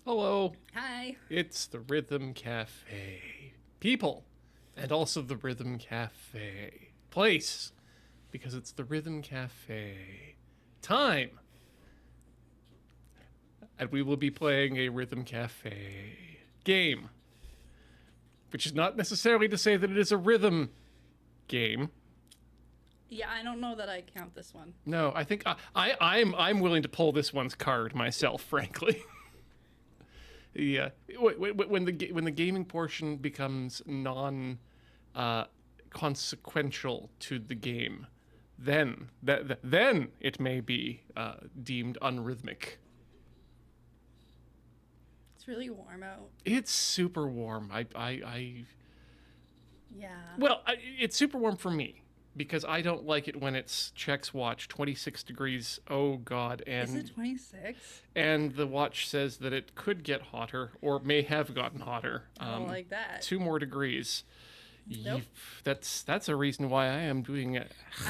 Hello, Hi. it's the Rhythm Cafe. People, and also the Rhythm Cafe. Place, because it's the Rhythm Cafe. Time, and we will be playing a Rhythm Cafe game. Which is not necessarily to say that it is a rhythm game. Yeah, I don't know that I count this one. No, I think I'm willing to pull this one's card myself, frankly. Yeah, when the gaming portion becomes non consequential to the game, then it may be deemed unrhythmic. It's really warm out. It's super warm. Yeah. It's super warm for me because I don't like it when it's checks watch 26 degrees. Oh God, Is and it 26? and the watch says that it could get hotter or may have gotten hotter. I don't like that. 2 more degrees. Nope. That's a reason why I am doing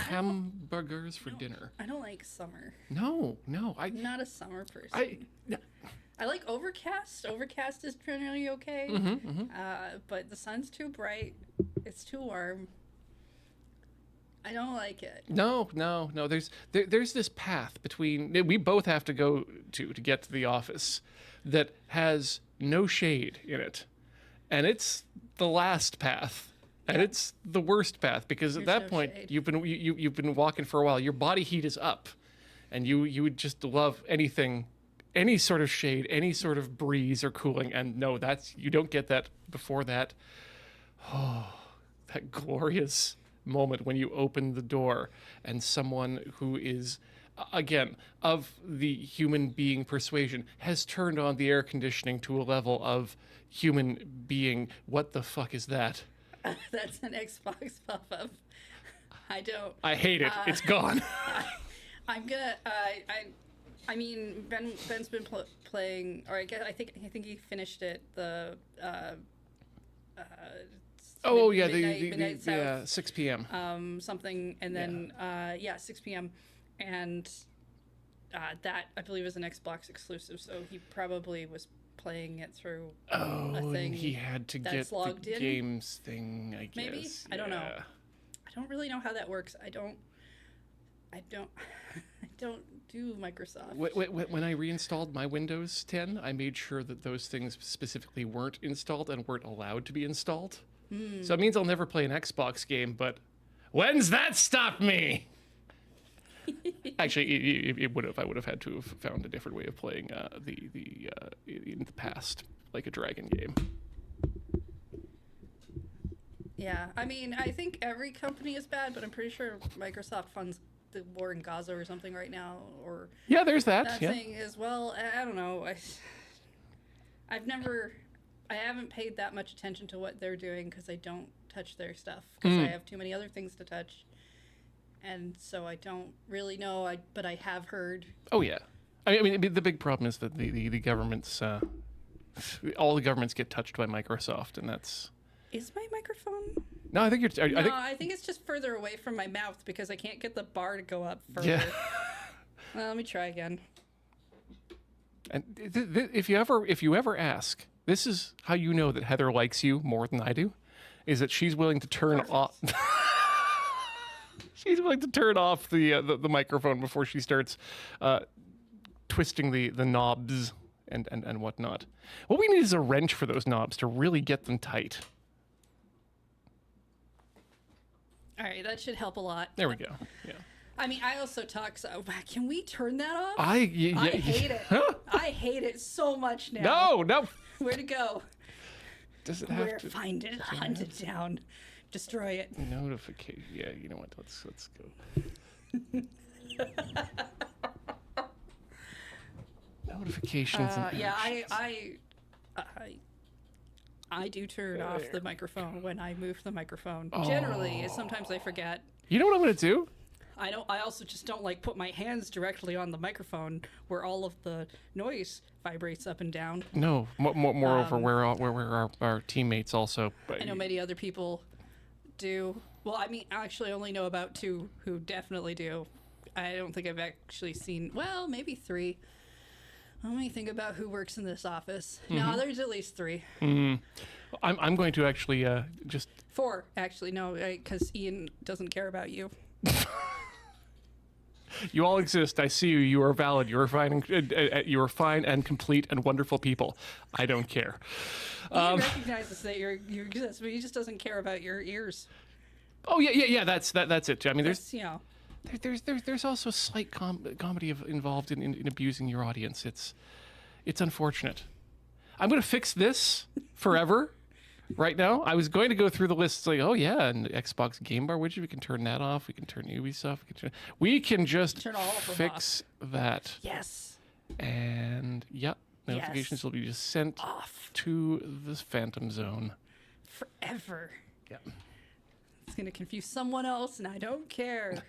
hamburgers for dinner. I don't like summer. No, I'm not a summer person. I like overcast. Overcast is generally okay. But the sun's too bright. It's too warm. I don't like it. No. There's this path between we both have to go to get to the office that has no shade in it, and it's the last path, and it's the worst path because at There's that no point shade. you've been walking for a while. Your body heat is up, and you would just love anything, any sort of shade, any sort of breeze or cooling. And no, you don't get that before that. Oh, that glorious moment when you open the door and someone who is again of the human being persuasion has turned on the air conditioning to a level of human being. What the fuck is that? That's an Xbox pop-up. I hate it. It's gone. I'm gonna. I mean, Ben's been playing, or I think he finished it. Midnight South, yeah, 6 p.m. something, and then 6 p.m. and that I believe is an Xbox exclusive, so he probably was playing it through a thing. And he had to get the games thing, I guess. Maybe? I don't know. I don't really know how that works. I don't I don't do Microsoft. When I reinstalled my Windows 10, I made sure that those things specifically weren't installed and weren't allowed to be installed. So it means I'll never play an Xbox game, but when's that stop me? Actually, it would have. I would have had to have found a different way of playing in the past, like a dragon game. Yeah, I mean, I think every company is bad, but I'm pretty sure Microsoft funds the war in Gaza or something right now, or yeah, there's that. that thing as well. I don't know. I haven't paid that much attention to what they're doing because I don't touch their stuff because I have too many other things to touch, and so I don't really know. But I have heard. Oh yeah, I mean the big problem is that the governments, all the governments get touched by Microsoft, and that's. Is my microphone? No, I think you're. I think it's just further away from my mouth because I can't get the bar to go up further. Yeah. Well, let me try again. And if you ever ask, this is how you know that Heather likes you more than I do, is that she's willing to turn off. She's willing to turn off the microphone before she starts twisting the knobs and whatnot. What we need is a wrench for those knobs to really get them tight. All right, that should help a lot. There we go. Yeah. I mean, I also talk so. Can we turn that off? I hate it. I hate it so much now. No. Where to go? Does it have to find it? Hunt it down. Destroy it. Notification? Yeah. You know what? Let's go. Notifications. And I do turn off the microphone when I move the microphone. Generally, sometimes I forget. You know what I'm gonna do? I also just don't like put my hands directly on the microphone where all of the noise vibrates up and down. No. Moreover, where our teammates also. I know many other people do. Well, I mean, I actually only know about 2 who definitely do. I don't think I've actually seen. Well, maybe 3. Let me think about who works in this office. No, there's at least 3. I'm going to actually just 4, actually. No, because Ian doesn't care about you. You all exist. I see you. You are valid. You are fine. You are fine and complete and wonderful people. I don't care. Ian recognizes that you exist, but he just doesn't care about your ears. Oh yeah. That's it. I mean, That's, you know. there's also a slight comedy involved in abusing your audience. It's unfortunate. I'm going to fix this forever. Right now, I was going to go through the list. It's like, oh yeah, and the Xbox Game Bar widget, we can turn that off. We can turn Ubisoft. We can just Turn all of them fix that. Yes. And yep, notifications will be just sent Off. to the Phantom Zone. Forever. Yep. It's going to confuse someone else, and I don't care.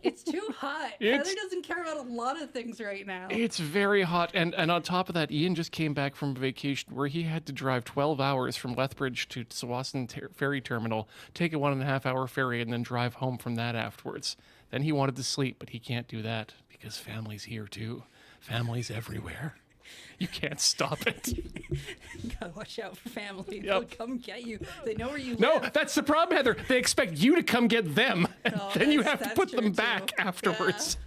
It's too hot. Heather doesn't care about a lot of things right now. It's very hot. And on top of that, Ian just came back from vacation where he had to drive 12 hours from Lethbridge to Tsawwassen Ferry Terminal, take a 1.5-hour ferry, and then drive home from that afterwards. Then he wanted to sleep, but he can't do that because family's here too. Family's everywhere. You can't stop it. You gotta watch out for family. They'll come get you. They know where you live. No, that's the problem, Heather. They expect you to come get them, and No, then you have to that's put true them too. back afterwards.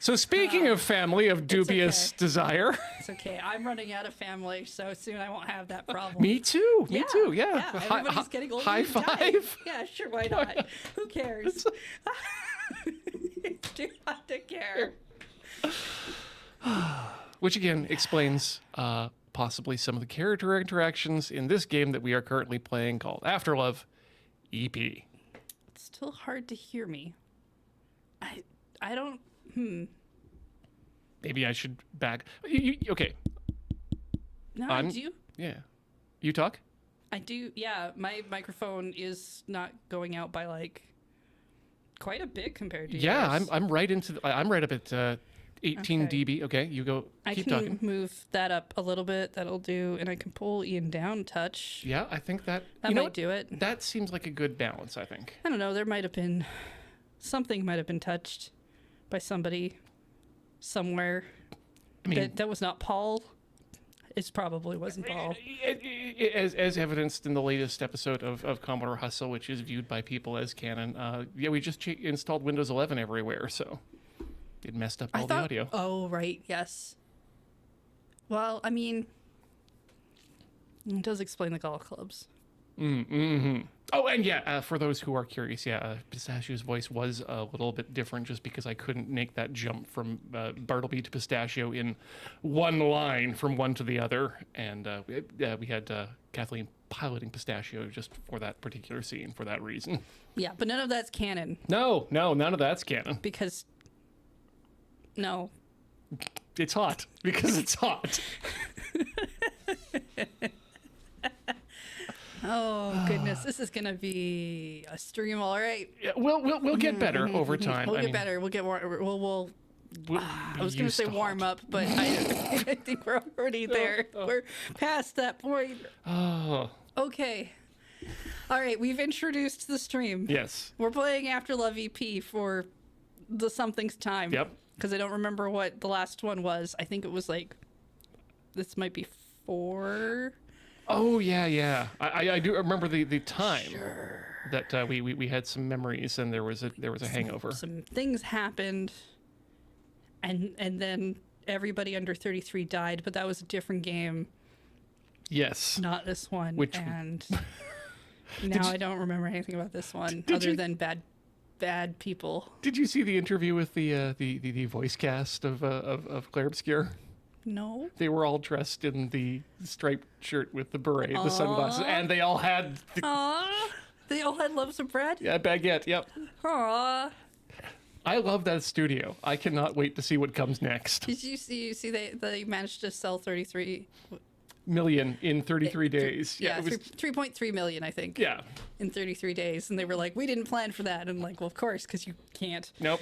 So speaking of family of dubious desire. It's okay. I'm running out of family, so soon I won't have that problem. Me too. Me too. Yeah. Everybody's getting older. High and dying. five. Yeah, sure. Why not? Who cares? It's too hot to care. Which again explains possibly some of the character interactions in this game that we are currently playing called Afterlove EP. It's still hard to hear me. I don't. Maybe I should back. Okay. No, I do. Yeah. You talk? I do. Yeah, my microphone is not going out by like quite a bit compared to Yeah, yours. I'm right into. I'm right up at 18 Okay. dB. Okay, you go. I Keep can talking. move that up a little bit. That'll do, and I can pull Ian down a touch. Yeah, I think that. That you know might what? do it. That seems like a good balance. I think. I don't know. There might have been something might have been touched by somebody somewhere. I mean, That was not Paul. It probably wasn't Paul. as evidenced in the latest episode of Commodore Hustle, which is viewed by people as canon. Yeah, we just installed Windows 11 everywhere, so it messed up all the audio. Oh, right. Yes. Well, I mean, it does explain the golf clubs. Mm-hmm. Oh, and yeah, for those who are curious, Pistachio's voice was a little bit different just because I couldn't make that jump from Bartleby to Pistachio in one line from one to the other. And we had Kathleen piloting Pistachio just for that particular scene for that reason. Yeah, but none of that's canon No, none of that's canon. because. No. It's hot because it's hot. Oh goodness, this is gonna be a stream, all right. Yeah, we'll get better over time. We'll get better. We'll get more. I was gonna say warm up, but I think we're already there. We're past that point. Oh. Okay. All right, we've introduced the stream. Yes. We're playing Afterlove EP for the something's time. Yep. Because I don't remember what the last one was. I think it was like, this might be 4. Oh yeah. I do remember the time that we had some memories and there was a hangover. Some things happened, and then everybody under 33 died, but that was a different game, Yes. not this one. Which- and now I don't remember anything about this one other than bad people. Did you see the interview with the voice cast of Claire Obscure? No. They were all dressed in the striped shirt with the beret, the sunglasses, and they all had Aww. They all had loaves of bread. baguette. Yep. Aww. I love that studio. I cannot wait to see what comes next. Did you see they managed to sell 33 million in 33 days. Yeah, it was 3.3 million, I think. yeah. In 33 days, and they were like, "We didn't plan for that." And I'm like, "Well, of course, because you can't. Nope.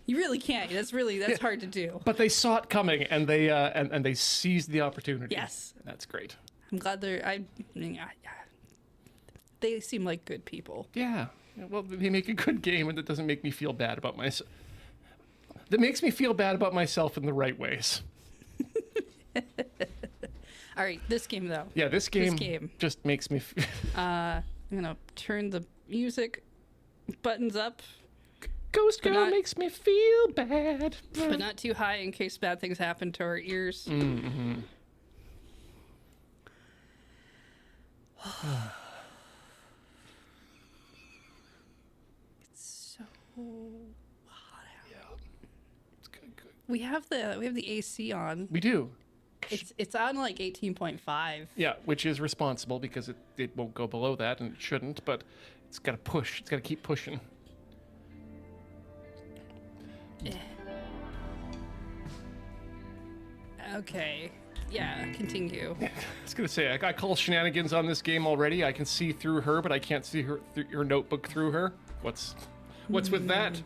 You really can't. That's hard to do." But they saw it coming and they and they seized the opportunity. Yes, That's great. I'm glad they seem like good people. Yeah. Well, they make a good game, and that doesn't make me feel bad about myself. That makes me feel bad about myself in the right ways. All right, this game though. Yeah, this game just makes me. I'm gonna turn the music buttons up, Ghost Girl makes me feel bad, but not too high in case bad things happen to our ears. Mm-hmm. It's so hot out. Yeah, it's good. We have the AC on. We do. It's on like 18.5. Yeah, which is responsible because it won't go below that, and it shouldn't. But it's got to push. It's got to keep pushing. Okay. Yeah, continue. I was gonna say I call shenanigans on this game already. I can see through her, but I can't see her notebook through her. What's with that?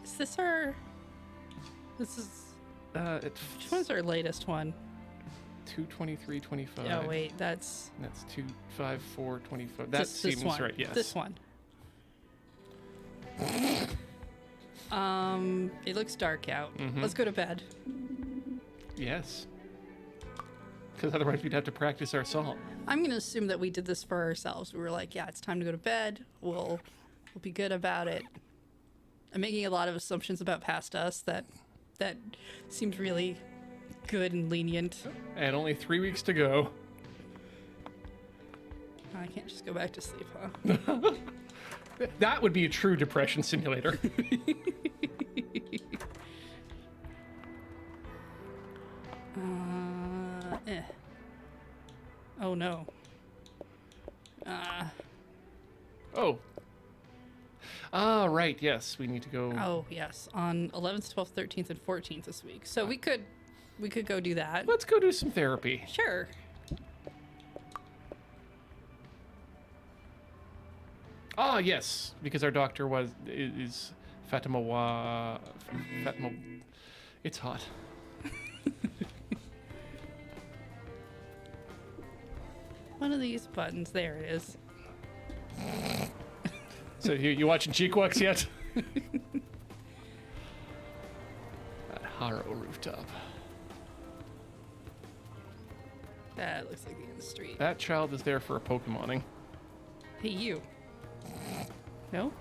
Is this our? This is. Which one's our latest one? 223.25. Oh wait, that's 254.25. That seems one. right. Yes. This one. It looks dark out. Mm-hmm. Let's go to bed. Yes. Because otherwise we'd have to practice our song. I'm gonna assume that we did this for ourselves. We were like, yeah, it's time to go to bed. We'll be good about it. I'm making a lot of assumptions about past us that seemed really good and lenient. And only 3 weeks to go. I can't just go back to sleep, huh? That would be a true depression simulator. Oh no. Oh. Ah, right. Yes, we need to go. Oh yes, on 11th, 12th, 13th, and 14th this week. So we could go do that. Let's go do some therapy. Sure. Ah, yes, because our doctor is Fatima. It's hot. One of these buttons. There it is. So you watching Cheekwucks yet? That Haro rooftop. That looks like the end of the street. That child is there for a Pokemoning. Hey, you. No?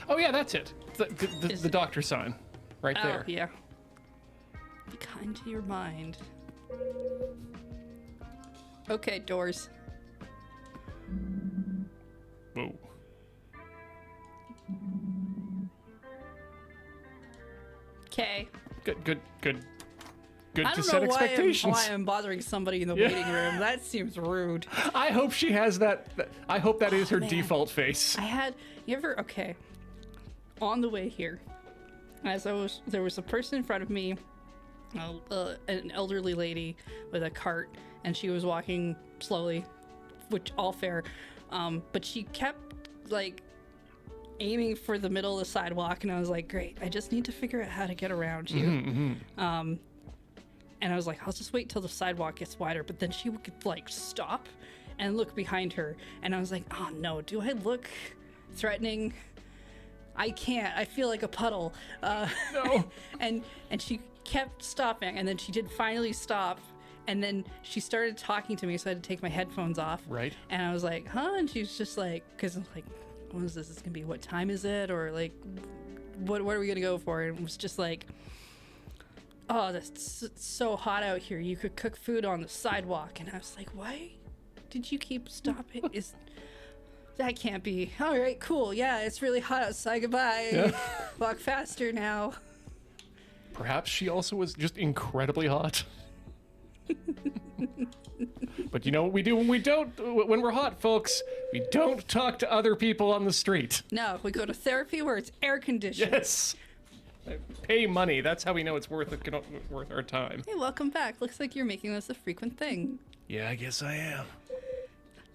Oh yeah, that's it. The doctor sign, right there. Oh yeah. Be kind to your mind. Okay, doors. Whoa. Okay. Good I to don't set know expectations. why I'm bothering somebody in the waiting room. That seems rude. I hope she has that. I hope that is her man. default face. Okay. On the way here, there was a person in front of me, an elderly lady with a cart, and she was walking slowly, which all fair, but she kept like aiming for the middle of the sidewalk, and I was like, great, I just need to figure out how to get around you. Mm-hmm. And I was like, I'll just wait till the sidewalk gets wider, but then she would like stop and look behind her, and I was like, oh no, do I look threatening? I can't. I feel like a puddle. No. and she kept stopping, and then she did finally stop, and then she started talking to me, so I had to take my headphones off. Right. And I was like, huh? And she was just like, because I'm like, what is this? It's gonna be, what time is it? Or like, what are we gonna go for? And it was just like, oh, it's so hot out here. You could cook food on the sidewalk. And I was like, why did you keep stopping? That can't be. All right, cool. Yeah, it's really hot outside. Goodbye. Yeah. Walk faster now. Perhaps she also was just incredibly hot. But you know what we do when we're hot, folks? We don't talk to other people on the street. No, we go to therapy where it's air conditioned. Yes. Pay money. That's how we know it's worth our time. Hey, welcome back. Looks like you're making this a frequent thing. Yeah, I guess I am.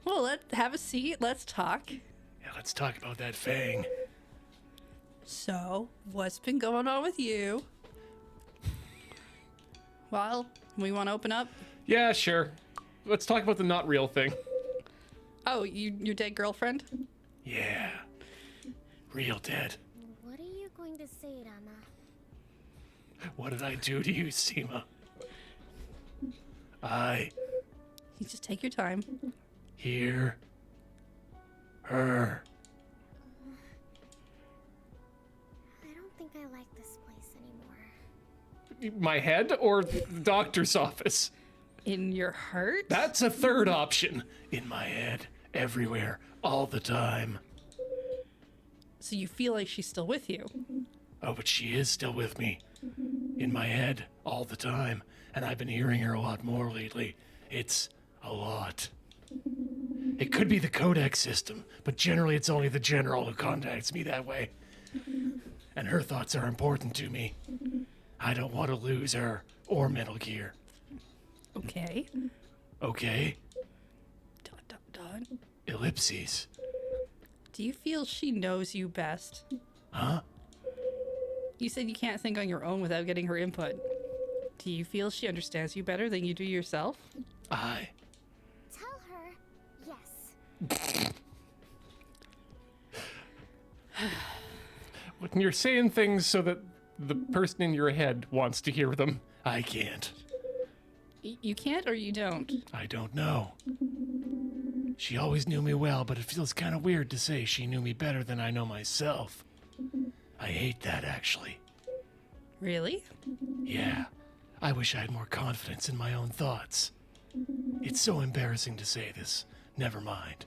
Well, let's have a seat. Let's talk. Yeah, let's talk about that fang. So, what's been going on with you? Well, we want to open up? Yeah, sure. Let's talk about the not real thing. Oh, your dead girlfriend? Yeah. Real dead. What are you going to say, Rama? What did I do to you, Seema? You just take your time. Hear her. I don't think I like this place anymore. My head or the doctor's office? In your heart? That's a third option. In my head, everywhere, all the time. So you feel like she's still with you? Oh, but she is still with me. In my head, all the time. And I've been hearing her a lot more lately. It's a lot. It could be the codex system, but generally it's only the general who contacts me that way. And her thoughts are important to me. I don't want to lose her or Metal Gear. Okay. Okay? Dot. Ellipses. Do you feel she knows you best? Huh? You said you can't think on your own without getting her input. Do you feel she understands you better than you do yourself? I. Tell her yes. When you're saying things so that the person in your head wants to hear them, I can't. You can't or you don't? I don't know. She always knew me well, but it feels kind of weird to say she knew me better than I know myself. I hate that, actually. Really? Yeah. I wish I had more confidence in my own thoughts. It's so embarrassing to say this. Never mind.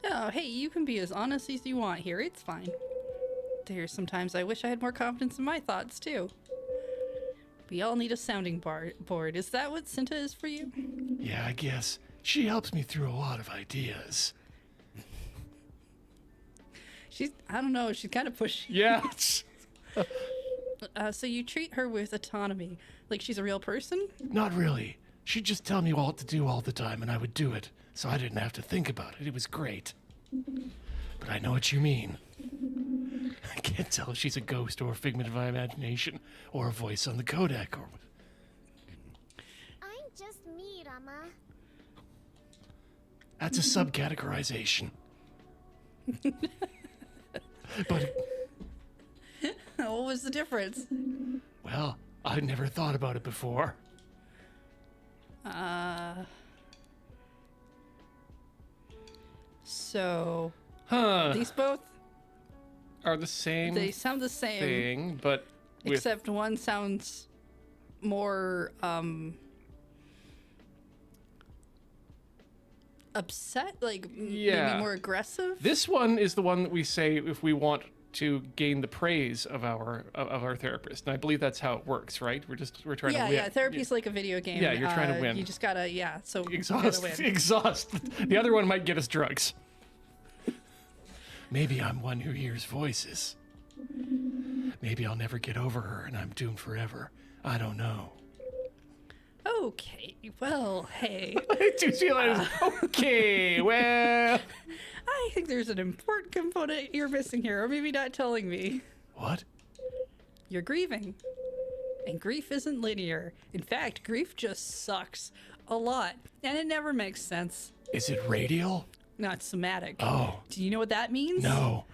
Oh, hey, you can be as honest as you want here. It's fine. There's sometimes I wish I had more confidence in my thoughts, too. We all need a sounding board. Is that what Cinta is for you? Yeah, I guess. She helps me through a lot of ideas. I don't know, she's kind of pushy. Yeah. So you treat her with autonomy, like she's a real person? Not really. She'd just tell me what to do all the time, and I would do it, so I didn't have to think about it. It was great. But I know what you mean. I can't tell if she's a ghost or a figment of my imagination, or a voice on the codec, or... I'm just me, Rama. That's a subcategorization. But, What was the difference? well, I'd never thought about it before. So... Huh. These both, Are the same they sound the same, thing, but with... except one sounds more, upset, like Yeah. maybe more aggressive. This one is the one that we say if we want to gain the praise of our therapist, and I believe that's how it works, right? We're trying to win. Yeah, therapy's like a video game. Yeah, you're trying to win. You just gotta, so you Exhaust. gotta win. Exhaust. The other one might get us drugs. Maybe I'm one who hears voices. Maybe I'll never get over her and I'm doomed forever. I don't know. Okay, well, hey. Okay, well... I think there's an important component you're missing here, or maybe not telling me. What? You're grieving. And grief isn't linear. In fact, grief just sucks a lot, and it never makes sense. Is it radial? Not somatic. Oh. Do you know what that means? No.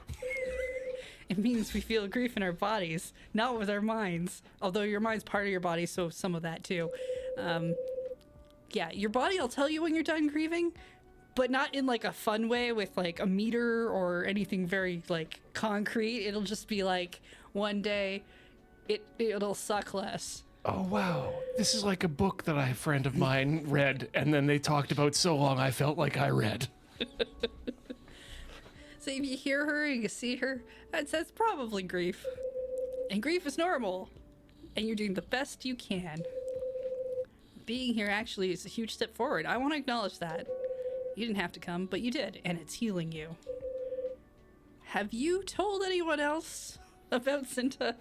It means we feel grief in our bodies, not with our minds. Although your mind's part of your body, so some of that too. Yeah, your body will tell you when you're done grieving, but not in like a fun way with like a meter or anything very like concrete. It'll just be like one day it'll suck less. Oh, wow. This is like a book that a friend of mine read, and then they talked about so long I felt like I read. So if you hear her and you see her, that's probably grief. And grief is normal. And you're doing the best you can. Being here actually is a huge step forward. I want to acknowledge that. You didn't have to come, but you did, and it's healing you. Have you told anyone else about Cinta?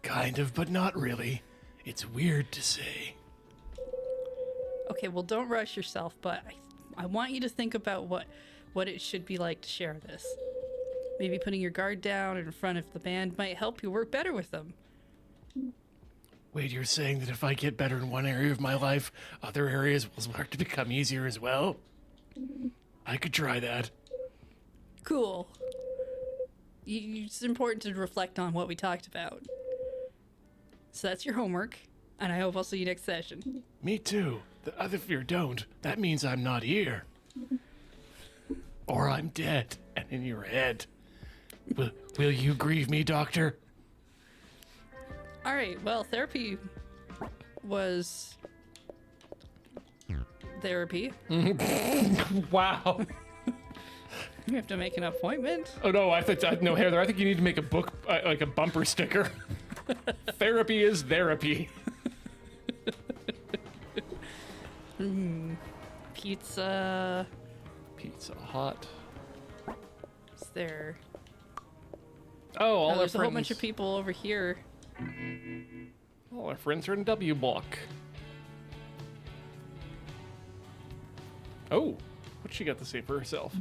Kind of, but not really. It's weird to say. Okay, well, don't rush yourself, but I want you to think about what it should be like to share this. Maybe putting your guard down in front of the band might help you work better with them. Wait, you're saying that if I get better in one area of my life, other areas will start to become easier as well? I could try that. Cool. It's important to reflect on what we talked about. So that's your homework, and I hope I'll see you next session. Me too. The other fear don't. That means I'm not here. Or I'm dead and in your head. Will you grieve me, Doctor? All right, well, therapy was therapy. Wow. You have to make an appointment. Oh no, no, Heather, I think you need to make a book, like a bumper sticker. Therapy is therapy. Pizza. Pizza Hut. Is there? Oh, all our there's a whole friends. bunch of people over here. All our friends are in W Block. Oh, what's she got to say for herself?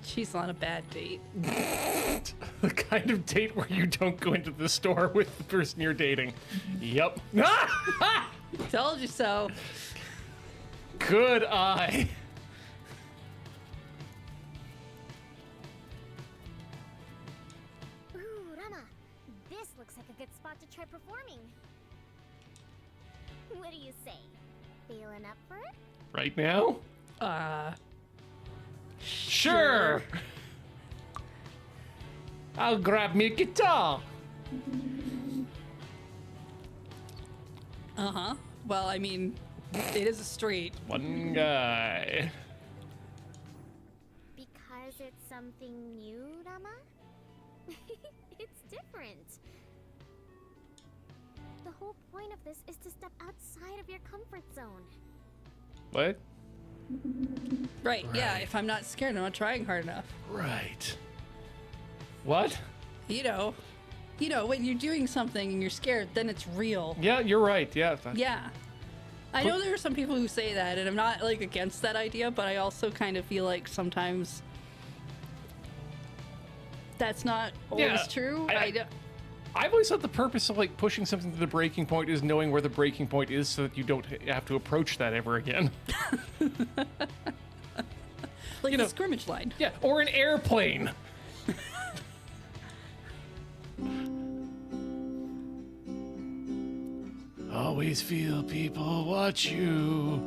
She's on a bad date. The kind of date where you don't go into the store with the person you're dating. Yep. Told you so. Good eye. Ooh, Rama, this looks like a good spot to try performing. What do you say? Feeling up for it? Right now? Sure. I'll grab me a guitar. Uh-huh. Well, I mean, it is a street. One guy. Because it's something new, Rama? It's different. The whole point of this is to step outside of your comfort zone. What? Right, yeah, if I'm not scared, I'm not trying hard enough. Right. What? You know, when you're doing something and you're scared, then it's real. Yeah, you're right. Yeah. Yeah. I know there are some people who say that, and I'm not, like, against that idea, but I also kind of feel like sometimes that's not always true. I've always thought the purpose of like pushing something to the breaking point is knowing where the breaking point is so that you don't have to approach that ever again. Like the scrimmage line. Yeah, or an airplane. Always feel people watch you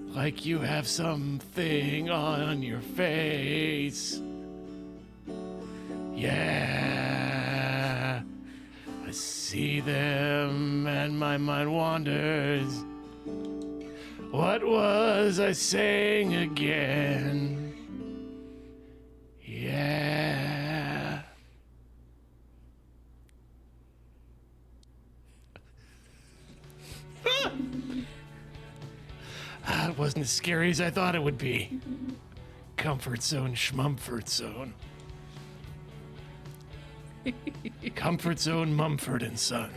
like you have something on your face. Yeah, I see them and my mind wanders. What was I saying again? Yeah. It wasn't as scary as I thought it would be. Comfort zone, schmumfort zone. Comfort zone, Mumford and Son.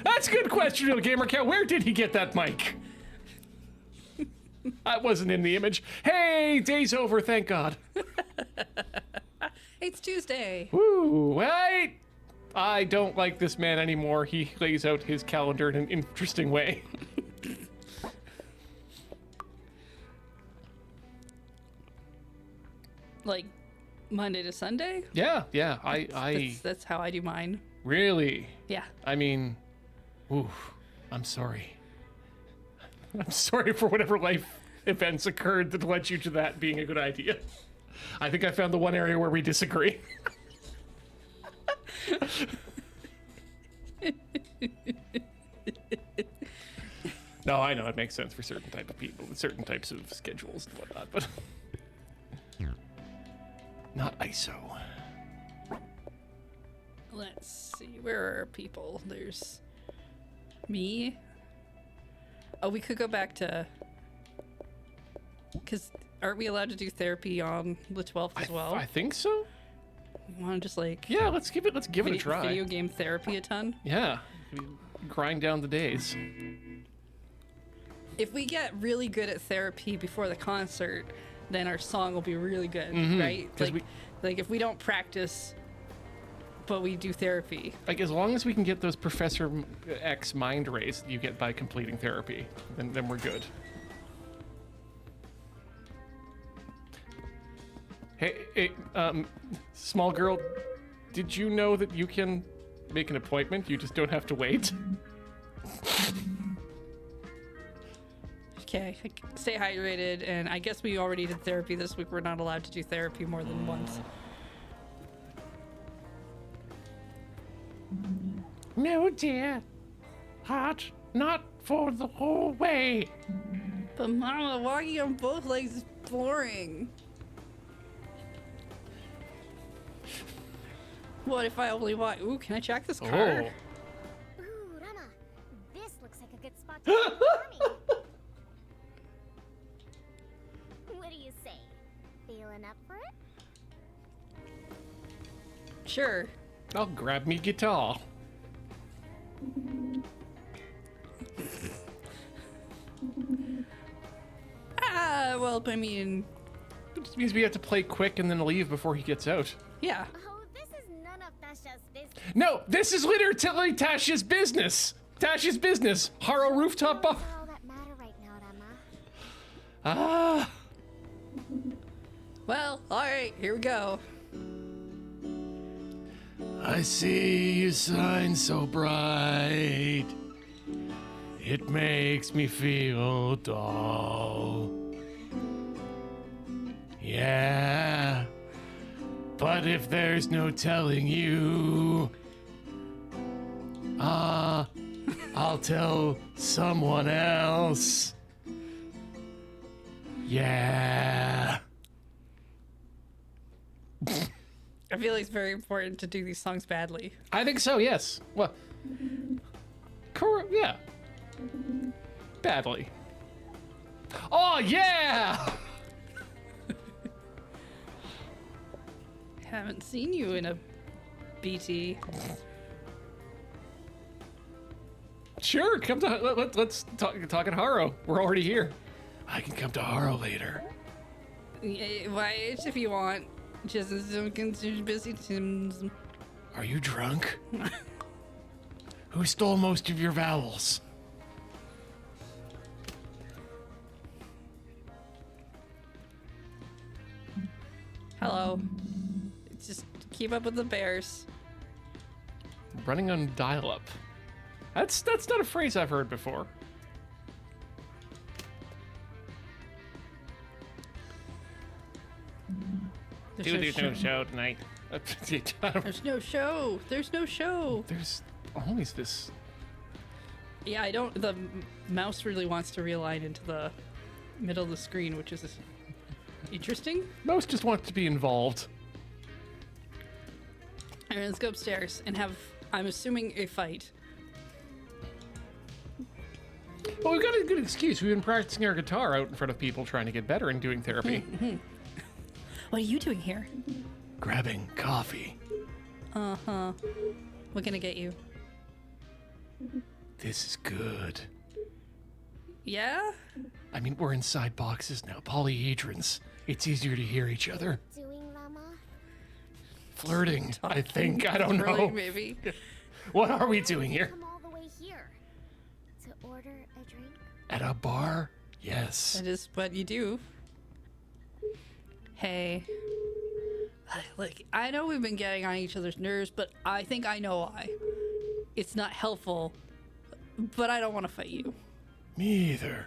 That's a good question, Real Gamer Cat. Where did he get that mic? That wasn't in the image. Hey, day's over, thank God. It's Tuesday. Woo, wait. I don't like this man anymore. He lays out his calendar in an interesting way. Like Monday to Sunday? Yeah. That's how I do mine. Really? Yeah. I mean, I'm sorry. I'm sorry for whatever life events occurred that led you to that being a good idea. I think I found the one area where we disagree. No, I know it makes sense for certain type of people with certain types of schedules and whatnot, but not ISO. Let's see, where are people? There's me. Oh, we could go back to, because aren't we allowed to do therapy on the 12th as well? I think so. You want to just like Yeah, let's give it a try. Video game therapy a ton. Yeah, grind down the days. If we get really good at therapy before the concert, then our song will be really good, right? Like if we don't practice but we do therapy. Like, as long as we can get those Professor X mind rays you get by completing therapy, then we're good. Hey, small girl, did you know that you can make an appointment? You just don't have to wait. Okay, stay hydrated, and I guess we already did therapy this week. We're not allowed to do therapy more than once. No, dear. Heart, not for the whole way. But Mama, walking on both legs is boring. What if I only walk? Ooh, can I check this car? Ooh, Rama, this looks like a good spot to start farming. What do you say? Feeling up for it? Sure. I'll grab me guitar. Well, I mean, It just means we have to play quick and then leave before he gets out. yeah. Oh, this is none of Tasha's business. No, this is literally Tasha's business. Tasha's business. Haro rooftop bar. That's all that matter right now, Rama. Ah. Well, all right, here we go. I see you shine so bright. It makes me feel dull. Yeah. But if there's no telling you, I'll tell someone else. Yeah. I feel like it's very important to do these songs badly. I think so, yes. Well, yeah. Badly. Oh, yeah! Haven't seen you in a BT. Sure, come to let's talk at Haro. We're already here. I can come to Haro later. Yeah, why, if you want. Just busy. Are you drunk? Who stole most of your vowels? Hello. Just keep up with the bears. Running on dial-up. That's not a phrase I've heard before. There's no show. show tonight. There's no show. There's no show. There's always this. Yeah, the mouse really wants to realign into the middle of the screen, which is interesting. Most just want to be involved. All right, let's go upstairs and have, I'm assuming, a fight. Well, we've got a good excuse. We've been practicing our guitar out in front of people trying to get better and doing therapy. What are you doing here? Grabbing coffee. Uh-huh. What can I get you? This is good. Yeah? I mean, we're inside boxes now, polyhedrons. It's easier to hear each other. Doing, Rama? Flirting, I think. I don't know. Really, maybe. What are we doing here? Come all the way here to order a drink. At a bar? Yes. That is what you do. Hey. Look, I know we've been getting on each other's nerves, but I think I know why. It's not helpful, but I don't want to fight you. Me either.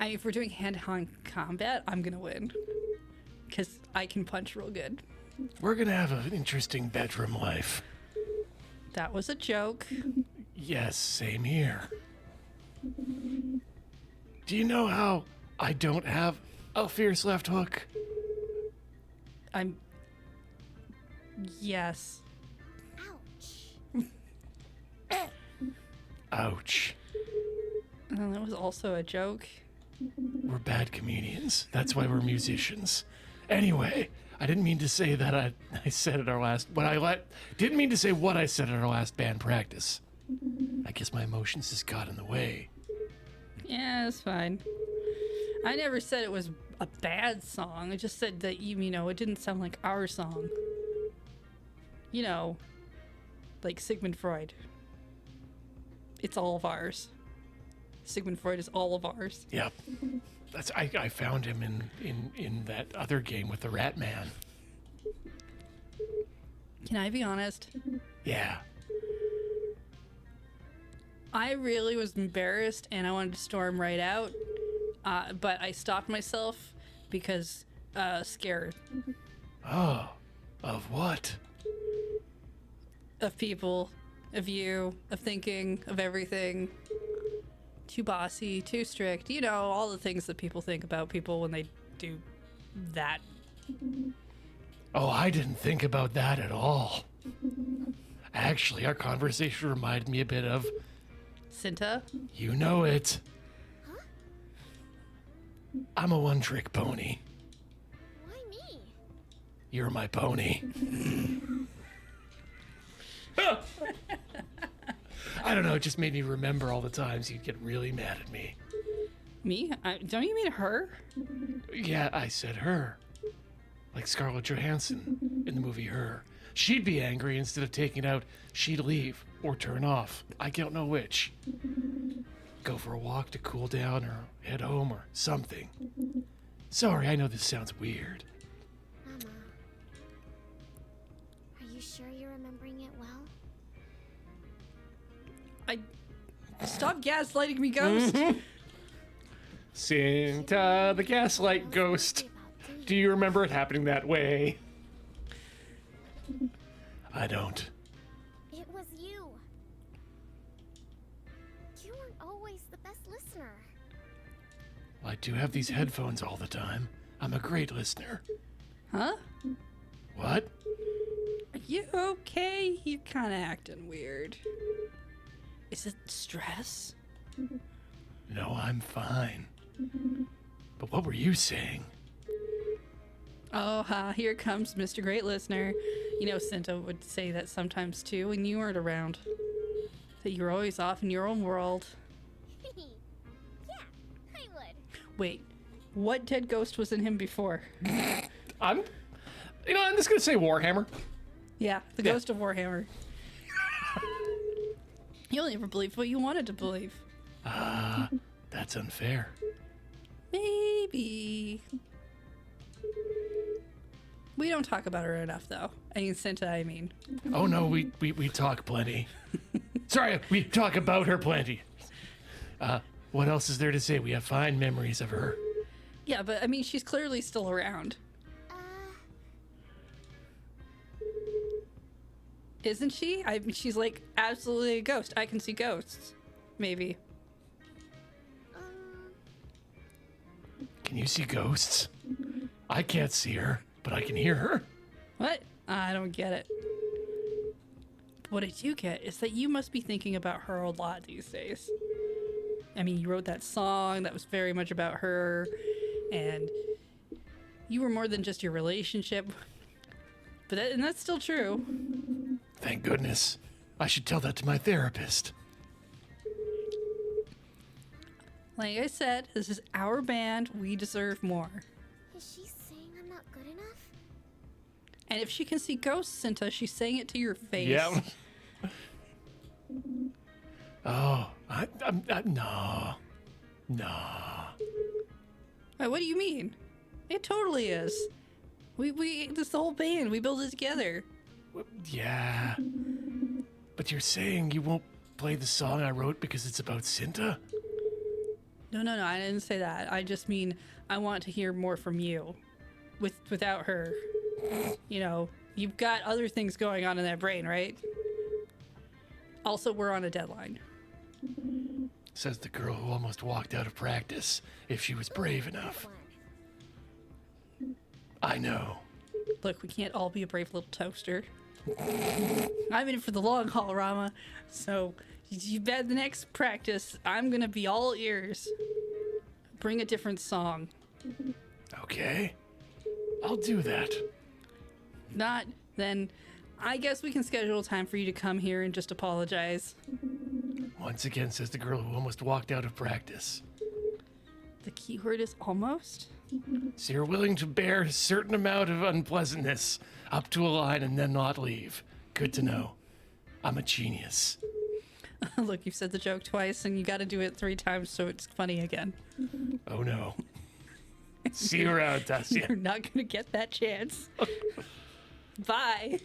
I mean, if we're doing hand-to-hand combat, I'm gonna win. Because I can punch real good. We're gonna have an interesting bedroom life. That was a joke. Yes, same here. Do you know how I don't have a fierce left hook? Yes. Ouch. Ouch. And that was also a joke. We're bad comedians. That's why we're musicians. Anyway, I didn't mean to say that I said at our last... Didn't mean to say what I said at our last band practice. I guess my emotions just got in the way. Yeah, it's fine. I never said it was a bad song. I just said that, you know, it didn't sound like our song. You know, like Sigmund Freud. It's all of ours. Sigmund Freud is all of ours. Yep. I found him in that other game with the Rat Man. Can I be honest? Yeah. I really was embarrassed and I wanted to storm right out. But I stopped myself because scared Oh. Of what? of people, of you, of thinking, of everything. Too bossy, too strict. You know, all the things that people think about people when they do that. Oh, I didn't think about that at all. Actually, our conversation reminded me a bit of, Cinta? you know it. I'm a one-trick pony. Why me? You're my pony. I don't know, it just made me remember all the times you'd get really mad at me. Me? Don't you mean her? Yeah, I said her. Like Scarlett Johansson in the movie Her. She'd be angry instead of taking it out, she'd leave or turn off. I don't know which. Go for a walk to cool down or head home or something. Sorry, I know this sounds weird. Mama. Are you sure you're remembering it well? Stop gaslighting me, ghost! Cinta, the gaslight ghost. Do you remember it happening that way? I don't. It was you. You weren't always the best listener. I do have these headphones all the time. I'm a great listener. Huh? What? Are you okay? You're kind of acting weird. Is it stress? No, I'm fine. But what were you saying? Oh, here comes Mr. Great Listener. You know, Cinta would say that sometimes too when you weren't around. That you were always off in your own world. Yeah, I would. Wait, what dead ghost was in him before? I'm just gonna say Warhammer. Yeah, the ghost of Warhammer. You only ever believed what you wanted to believe. That's unfair. Maybe. We don't talk about her enough, though. I mean, Cinta, I mean. Oh no, we talk plenty. Sorry, we talk about her plenty. What else is there to say? We have fine memories of her. Yeah, but I mean, she's clearly still around. Isn't she? I mean, she's like absolutely a ghost. I can see ghosts. Maybe. Can you see ghosts? I can't see her, but I can hear her. What? I don't get it. What I do get is that you must be thinking about her a lot these days. I mean, you wrote that song that was very much about her, and you were more than just your relationship. And that's still true. Thank goodness. I should tell that to my therapist. Like I said, this is our band. We deserve more. Is she saying I'm not good enough? And if she can see ghosts, Cinta, she's saying it to your face. Yeah. Oh, no. Wait, what do you mean? It totally is. This whole band, we built it together. Yeah. But you're saying you won't play the song I wrote because it's about Cinta? No, I didn't say that. I just mean I want to hear more from you. Without her. You know, you've got other things going on in that brain, right? Also, we're on a deadline. Says the girl who almost walked out of practice if she was brave enough. I know. Look, we can't all be a brave little toaster. I'm in it for the long haul, Rama. So, you bet the next practice, I'm gonna be all ears. Bring a different song. Okay. I'll do that. Not, then I guess we can schedule time for you to come here and just apologize. Once again, says the girl who almost walked out of practice. The keyword is almost? So you're willing to bear a certain amount of unpleasantness up to a line and then not leave. Good to know. I'm a genius. Look, you've said the joke twice, and you got to do it 3 times so it's funny again. Oh no. See you around, Tassia. You're not going to get that chance. Bye.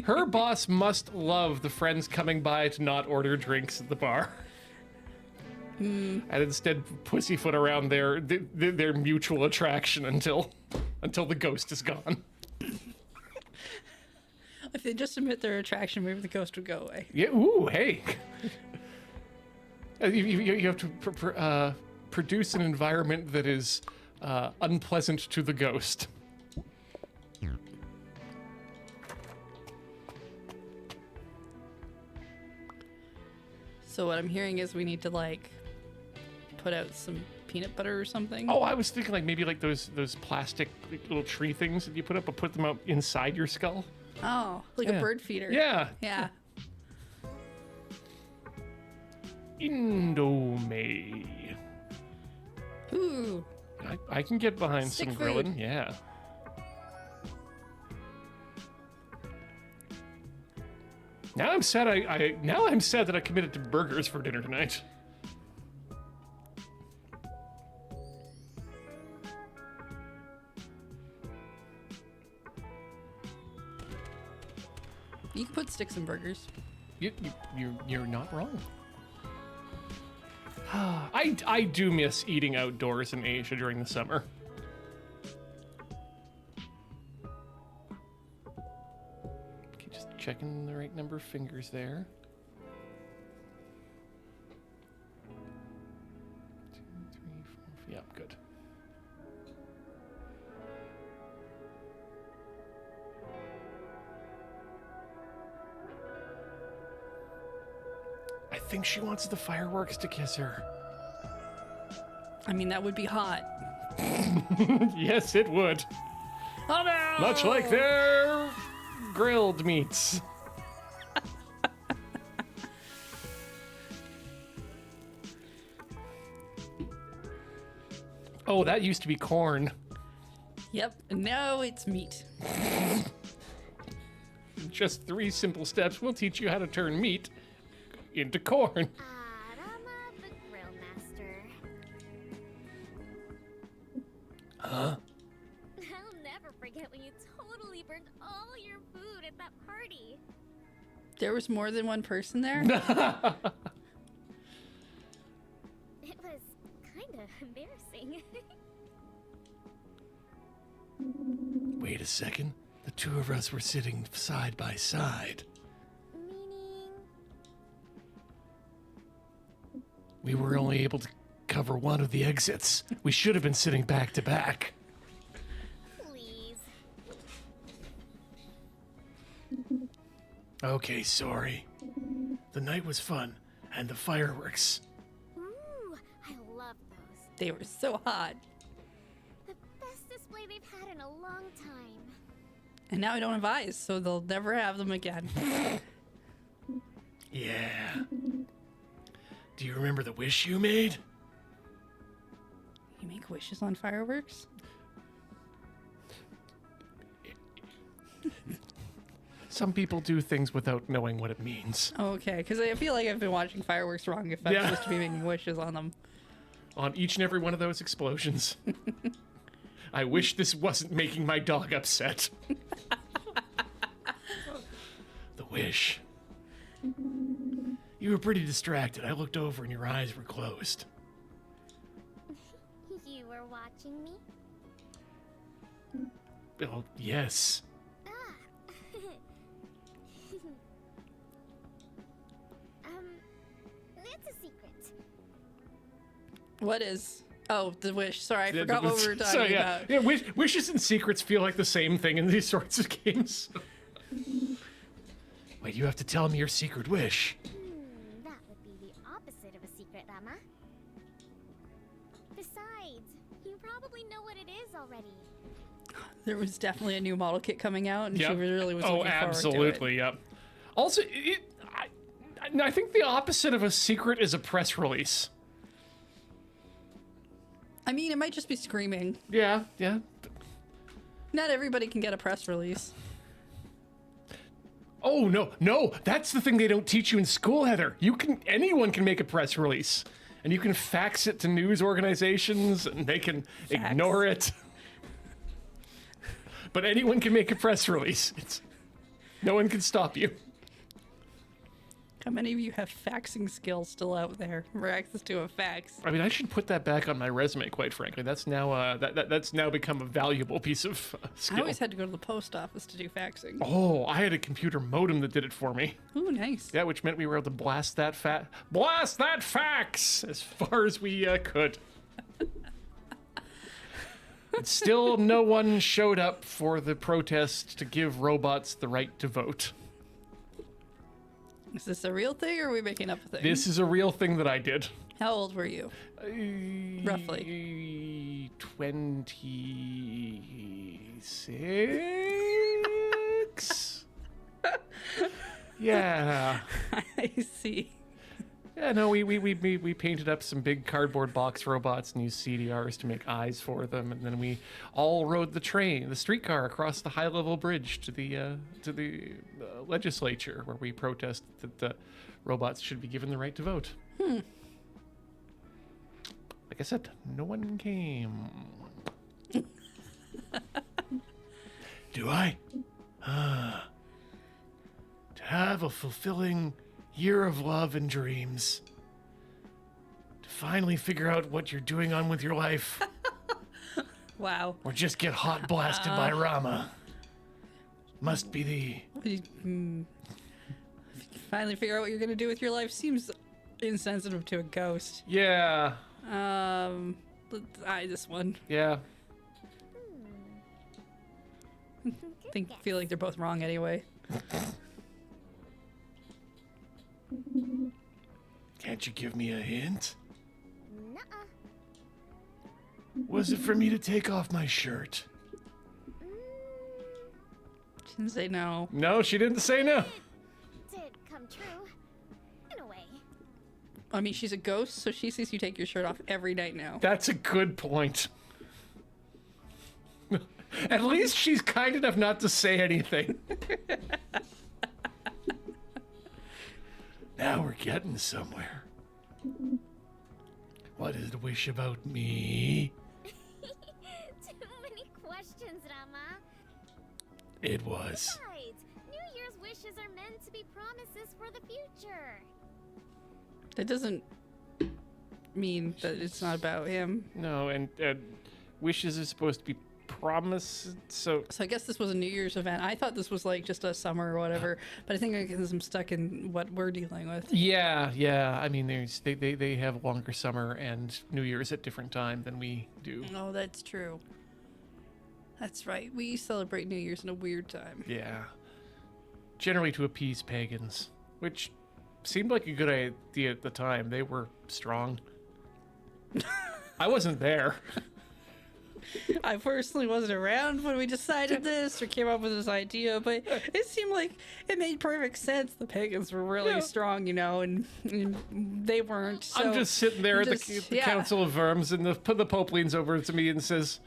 Her boss must love the friends coming by to not order drinks at the bar. And instead pussyfoot around their mutual attraction until the ghost is gone. If they just admit their attraction, maybe the ghost would go away. Yeah. Ooh. Hey. You have to produce an environment that is unpleasant to the ghost. So what I'm hearing is we need to like put out some peanut butter or something. Oh, I was thinking like maybe like those plastic like, little tree things that you put up, but put them out inside your skull. Oh, like Yeah. a bird feeder. Yeah. Yeah. Indomie. Ooh. I can get behind Stick some food. grilling. Yeah. Now I'm sad. Now I'm sad that I committed to burgers for dinner tonight. You can put sticks in burgers. You're not wrong. I do miss eating outdoors in Asia during the summer. Okay, just checking the right number of fingers there. 2, 3, 4. Yeah, good. I think she wants the fireworks to kiss her. I mean, that would be hot. Yes, it would. Oh no! Much like their grilled meats. Oh, that used to be corn. Yep. No, it's meat. Just 3 simple steps will teach you how to turn meat into corn. Arama the Grill Master. Huh? I'll never forget when you totally burned all your food at that party. There was more than one person there? It was kind of embarrassing. Wait a second. The 2 of us were sitting side by side. Meaning, We were only able to cover one of the exits. We should have been sitting back to back. please. Okay, sorry. The night was fun, and the fireworks. Ooh, I love those. They were so hot. The best display they've had in a long time. And now I don't have eyes, so they'll never have them again. Yeah. Do you remember the wish you made? You make wishes on fireworks? Some people do things without knowing what it means. Oh, okay, because I feel like I've been watching fireworks wrong if I'm Yeah. supposed to be making wishes on them. On each and every one of those explosions. I wish this wasn't making my dog upset. The wish. You were pretty distracted. I looked over and your eyes were closed. You were watching me? Oh, yes. It's a secret. What is? Oh, the wish. Sorry, I forgot what we were talking So, yeah. about. Yeah, wishes and secrets feel like the same thing in these sorts of games. Wait, you have to tell me your secret wish. That would be the opposite of a secret, Rama. Besides, you probably know what it is already. There was definitely a new model kit coming out, and she Yep. really was Oh, looking forward to it. absolutely, yep. Also, I think the opposite of a secret is a press release. I mean, it might just be screaming. Yeah, yeah. Not everybody can get a press release. Oh, no, that's the thing they don't teach you in school, Heather. Anyone can make a press release. And you can fax it to news organizations and they can ignore it. But anyone can make a press release. No one can stop you. How many of you have faxing skills still out there or access to a fax? I mean, I should put that back on my resume, quite frankly. That's now that's now become a valuable piece of skill. I always had to go to the post office to do faxing. Oh, I had a computer modem that did it for me. Ooh, nice. Yeah, which meant we were able to blast that fax as far as we could. And still, no one showed up for the protest to give robots the right to vote. Is this a real thing or are we making up a thing? This is a real thing that I did. How old were you? Roughly. 26? Yeah. I see. Yeah, no, we painted up some big cardboard box robots and used CDRs to make eyes for them, and then we all rode the streetcar across the high-level bridge to the legislature, where we protested that the robots should be given the right to vote. Like I said, no one came. Do I? To have a fulfilling year of love and dreams. To finally figure out what you're doing on with your life. Wow. Or just get hot blasted by Rama. Must be the... Finally figure out what you're going to do with your life seems insensitive to a ghost. Yeah. Let's eye this one. Yeah. Feel like they're both wrong anyway. Can't you give me a hint? Nuh-uh. Was it for me to take off my shirt? She didn't say no. No, she didn't say no. Did come true. In a way. I mean, she's a ghost, so she sees you take your shirt off every night now. That's a good point. At least she's kind enough not to say anything. Now we're getting somewhere. What is the wish about me? Too many questions, Rama. It was. Besides, New Year's wishes are meant to be promises for the future. That doesn't mean that it's not about him. No, and wishes are supposed to be promises, so... So I guess this was a New Year's event. I thought this was like just a summer or whatever, but I think I'm stuck in what we're dealing with. Yeah. I mean, they have longer summer and New Year's at different time than we do. Oh, that's true. That's right. We celebrate New Year's in a weird time. Yeah. Generally to appease pagans, which seemed like a good idea at the time. They were strong. I wasn't there. I personally wasn't around when we decided this or came up with this idea, but it seemed like it made perfect sense. The pagans were really strong, and they weren't. So I'm just sitting there at the Council of Worms, and the Pope leans over to me and says,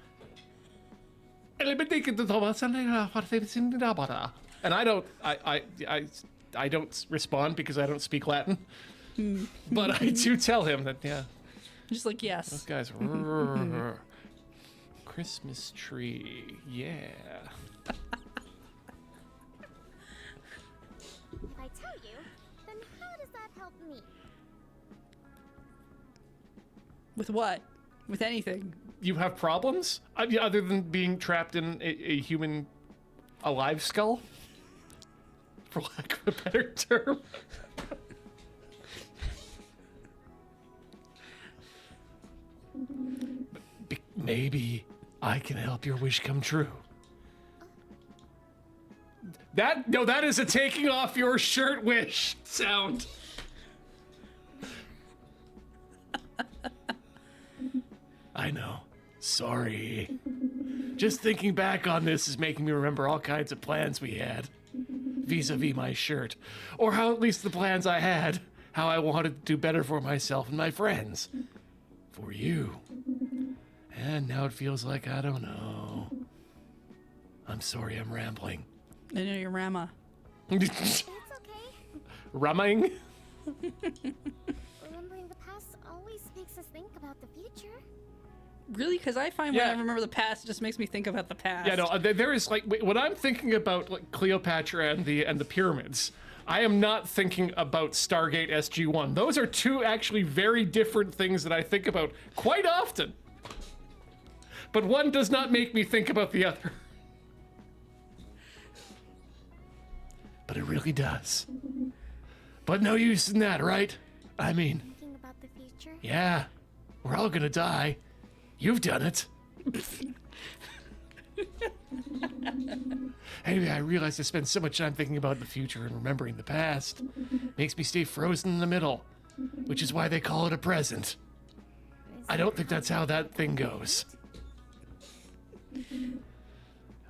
and I don't respond because I don't speak Latin, but I do tell him that, just like, yes. Those guys Christmas tree, yeah. If I tell you, then how does that help me? With what? With anything? You have problems? Other than being trapped in a human alive skull? For lack of a better term. Maybe I can help your wish come true. That is a taking off your shirt wish sound. I know. Sorry. Just thinking back on this is making me remember all kinds of plans we had. Vis-a-vis my shirt. Or how at least the plans I had. How I wanted to do better for myself and my friends. For you. And now it feels like I don't know. I'm sorry I'm rambling. I know you're Rama. It's okay. Ramming? Remembering the past always makes us think about the future. Really? Because I find when I remember the past, it just makes me think about the past. Yeah, no, there is like, when I'm thinking about like Cleopatra and the pyramids, I am not thinking about Stargate SG-1. Those are two actually very different things that I think about quite often. But one does not make me think about the other. But it really does. But no use in that, right? I mean, Thinking about the future. yeah, we're all gonna die. You've done it. Anyway, I realize I spend so much time thinking about the future and remembering the past. Makes me stay frozen in the middle, which is why they call it a present. I don't think that's how that thing goes.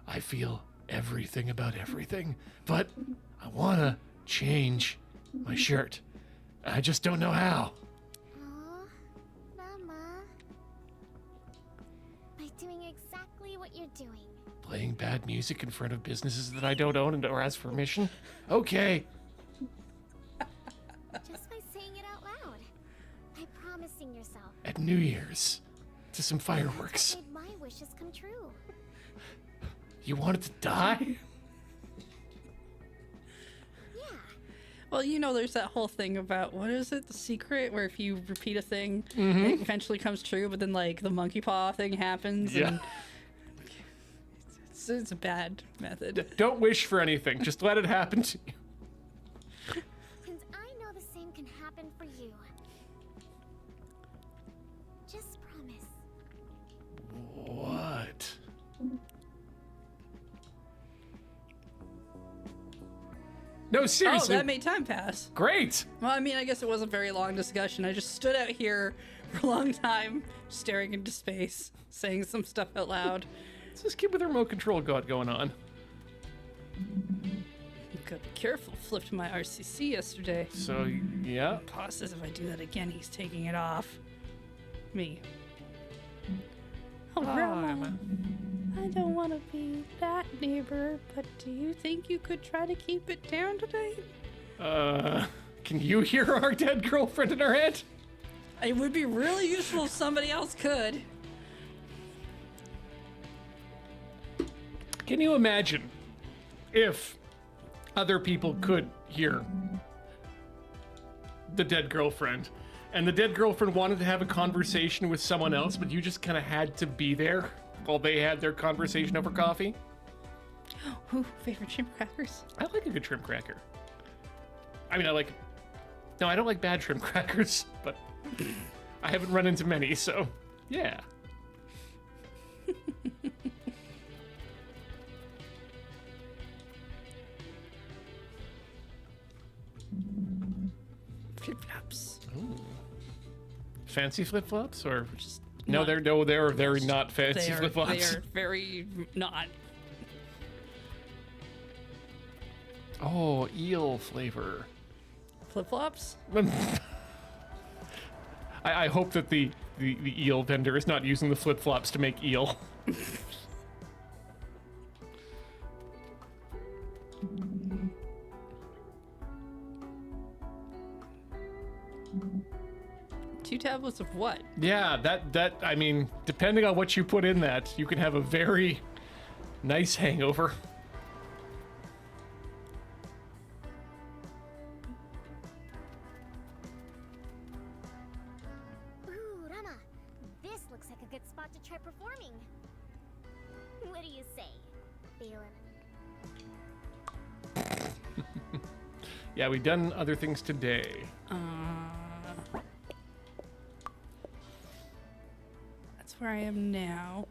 I feel everything about everything, but I wanna change my shirt. I just don't know how. Aw, Mama. By doing exactly what you're doing. Playing bad music in front of businesses that I don't own and or ask permission? Okay. Just by saying it out loud. By promising yourself. At New Year's, to some fireworks. Made my wishes come true. You wanted to die? Yeah. Well, you know, there's that whole thing about, what is it, The Secret, where if you repeat a thing, it eventually comes true, but then, like, the monkey paw thing happens. Yeah. And it's a bad method. Don't wish for anything. Just let it happen to you. And I know the same can happen for you. Just promise. What? No, Oh, seriously. that made time pass. Great. Well, I mean, I guess it was a very long discussion. I just stood out here for a long time, staring into space, saying some stuff out loud. Let's just keep with the remote control going on. You gotta be careful. Flipped my RCC yesterday. So, yeah. Pa says if I do that again, he's taking it off. Me. Oh, Grandma. I don't want to be that neighbor, but do you think you could try to keep it down today? Can you hear our dead girlfriend in her head? It would be really useful if somebody else could. Can you imagine if other people could hear the dead girlfriend and the dead girlfriend wanted to have a conversation with someone else, but you just kind of had to be there while they had their conversation over coffee? Ooh, favorite shrimp crackers? I like a good shrimp cracker. I mean, no, I don't like bad shrimp crackers, but I haven't run into many, so yeah. Flip-flops. Fancy flip-flops or Just no? not- They're very not fancy They flip-flops. are very not. Oh, eel flavor. Flip-flops? I hope that the eel vendor is not using the flip-flops to make eel. Two tablets of what? Yeah, that I mean, depending on what you put in that, you can have a very nice hangover. Ooh, Rama. This looks like a good spot to try performing. What do you say, Balin? Yeah, we've done other things today. That's where I am now.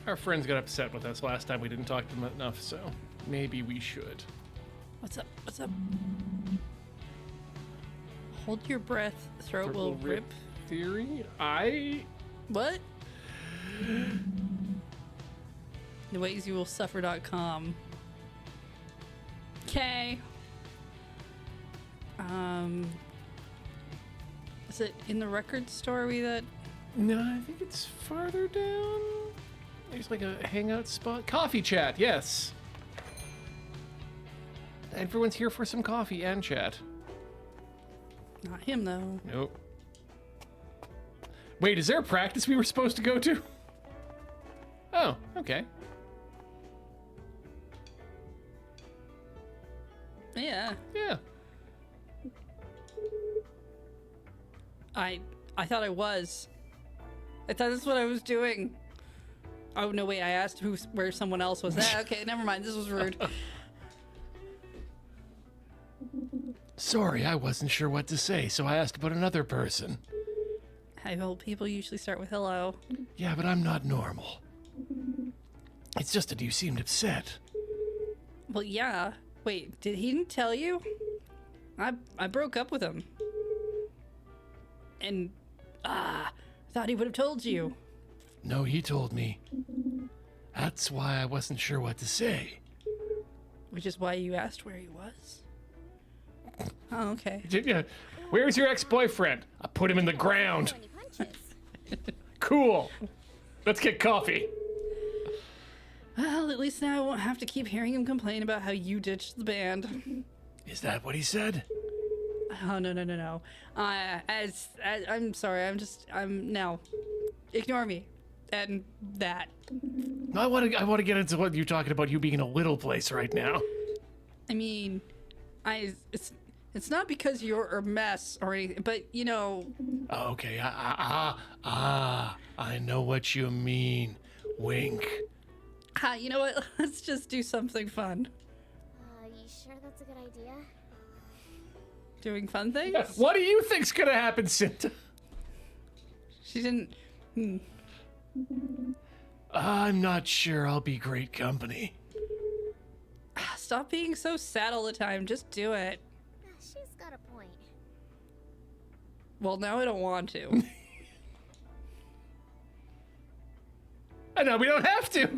Our friends got upset with us last time we didn't talk to them enough, so maybe we should. What's up? What's up? Hold your breath. Throat will rip. Theory? What? The ways you will suffer.com. Okay. Is it in the record store we that No, I think it's farther down. There's like a hangout spot. Coffee chat, yes. Everyone's here for some coffee and chat. Not him, though. Nope. Wait, is there a practice we were supposed to go to? Oh, okay. Yeah. Yeah. I thought I was. I thought that's what I was doing. Oh, no, wait, I asked where someone else was at. Okay, never mind. This was rude. Sorry, I wasn't sure what to say, so I asked about another person. Hi, old people usually start with hello. Yeah, but I'm not normal. It's just that you seemed upset. Well, yeah. Wait, did he didn't tell you? I broke up with him. And, I thought he would have told you. No, he told me. That's why I wasn't sure what to say. Which is why you asked where he was? Oh, okay. Yeah. Where's your ex-boyfriend? I put him in the ground. Any punches? Cool. Let's get coffee. Well, at least now I won't have to keep hearing him complain about how you ditched the band. Is that what he said? Oh, no. I'm sorry, no. Ignore me. And that. I want to get into what you're talking about, you being in a little place right now. I mean, it's not because you're a mess or anything, but, you know... Okay, I know what you mean. Wink. You know what? Let's just do something fun. You sure that's a good idea? Doing fun things? What do you think's gonna happen, Cinta? She didn't... I'm not sure I'll be great company. Stop being so sad all the time. Just do it. She's got a point. Well, now I don't want to. I know we don't have to.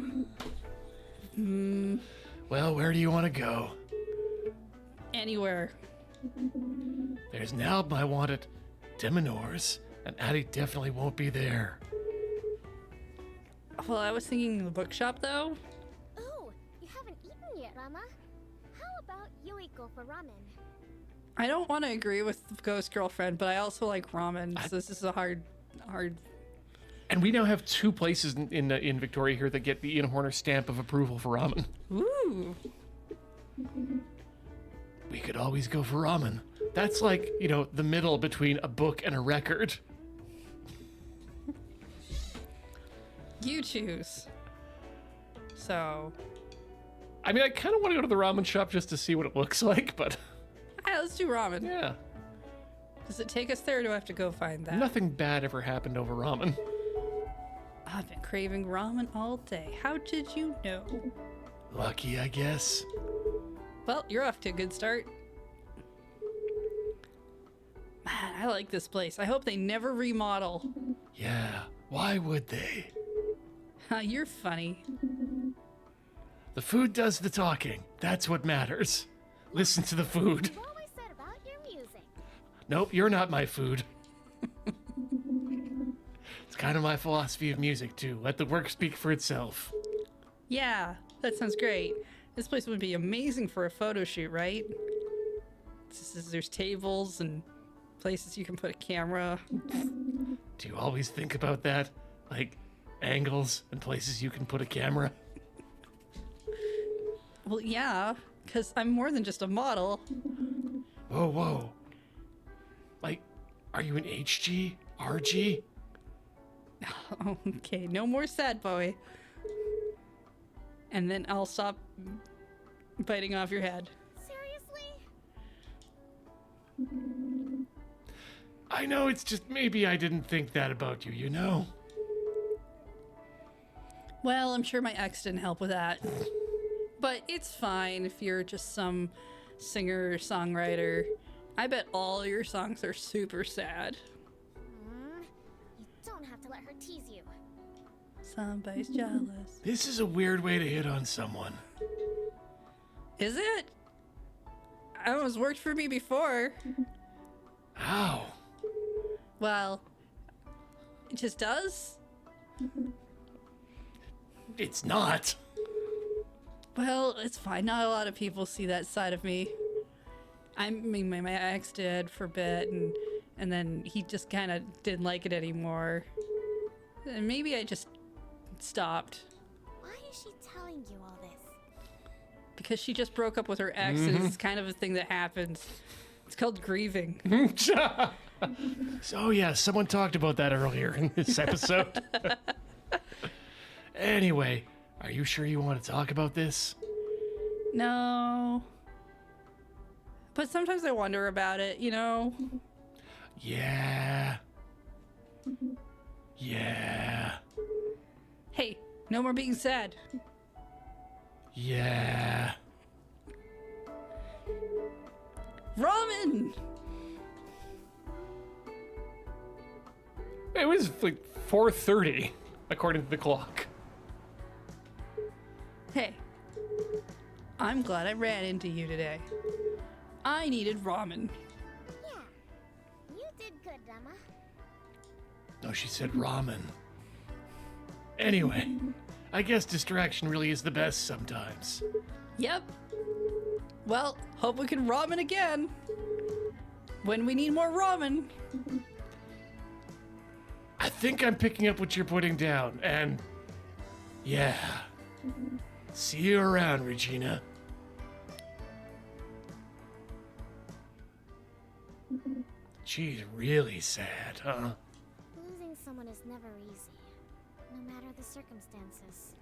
Well, where do you want to go? Anywhere. There's an album I want at Demonors, and Addie definitely won't be there. Well, I was thinking the bookshop, though. Oh, you haven't eaten yet, Rama. How about you eat go for ramen? I don't want to agree with Ghost Girlfriend, but I also like ramen, so this is a hard... And we now have 2 places in Victoria here that get the Ian Horner stamp of approval for ramen. Ooh. We could always go for ramen. That's like, you know, the middle between a book and a record. You choose. So... I mean, I kind of want to go to the ramen shop just to see what it looks like, but... Yeah, let's do ramen. Yeah. Does it take us there, or do I have to go find that? Nothing bad ever happened over ramen. I've been craving ramen all day. How did you know? Lucky, I guess. Well, you're off to a good start. Man, I like this place. I hope they never remodel. Yeah, why would they? You're funny. The food does the talking. That's what matters. Listen to the food. You've always said about your music. Nope, you're not my food. It's kind of my philosophy of music, too. Let the work speak for itself. Yeah, that sounds great. This place would be amazing for a photo shoot, right? There's tables and places you can put a camera. Do you always think about that? Like, angles and places you can put a camera? Well, yeah, because I'm more than just a model. Whoa. Like, are you an HG? RG? Okay, no more sad boy. And then I'll stop biting off your head. Seriously? I know, it's just maybe I didn't think that about you, you know? Well, I'm sure my ex didn't help with that. But it's fine if you're just some singer or songwriter. I bet all your songs are super sad. You don't have to let her tease you. Somebody's jealous. This is a weird way to hit on someone. Is it? It almost worked for me before. How? Well, It just does? It's not. Well, it's fine. Not a lot of people see that side of me. I mean, my ex did for a bit, and then he just kind of didn't like it anymore. And maybe I just stopped. Why is she telling you all this? Because she just broke up with her ex. It's kind of a thing that happens. It's called grieving. So yeah, someone talked about that earlier in this episode. Anyway, are you sure you want to talk about this? No. But sometimes I wonder about it, you know? Yeah. Yeah. Hey, no more being sad. Yeah. Ramen! It was like 4:30, according to the clock. Hey, I'm glad I ran into you today. I needed ramen. Yeah. You did good, Dama. No, she said ramen. Anyway, I guess distraction really is the best sometimes. Yep. Well, hope we can ramen again. When we need more ramen. I think I'm picking up what you're putting down, and yeah. See you around, Regina. She's really sad, huh? Losing someone is never easy, no matter the circumstances.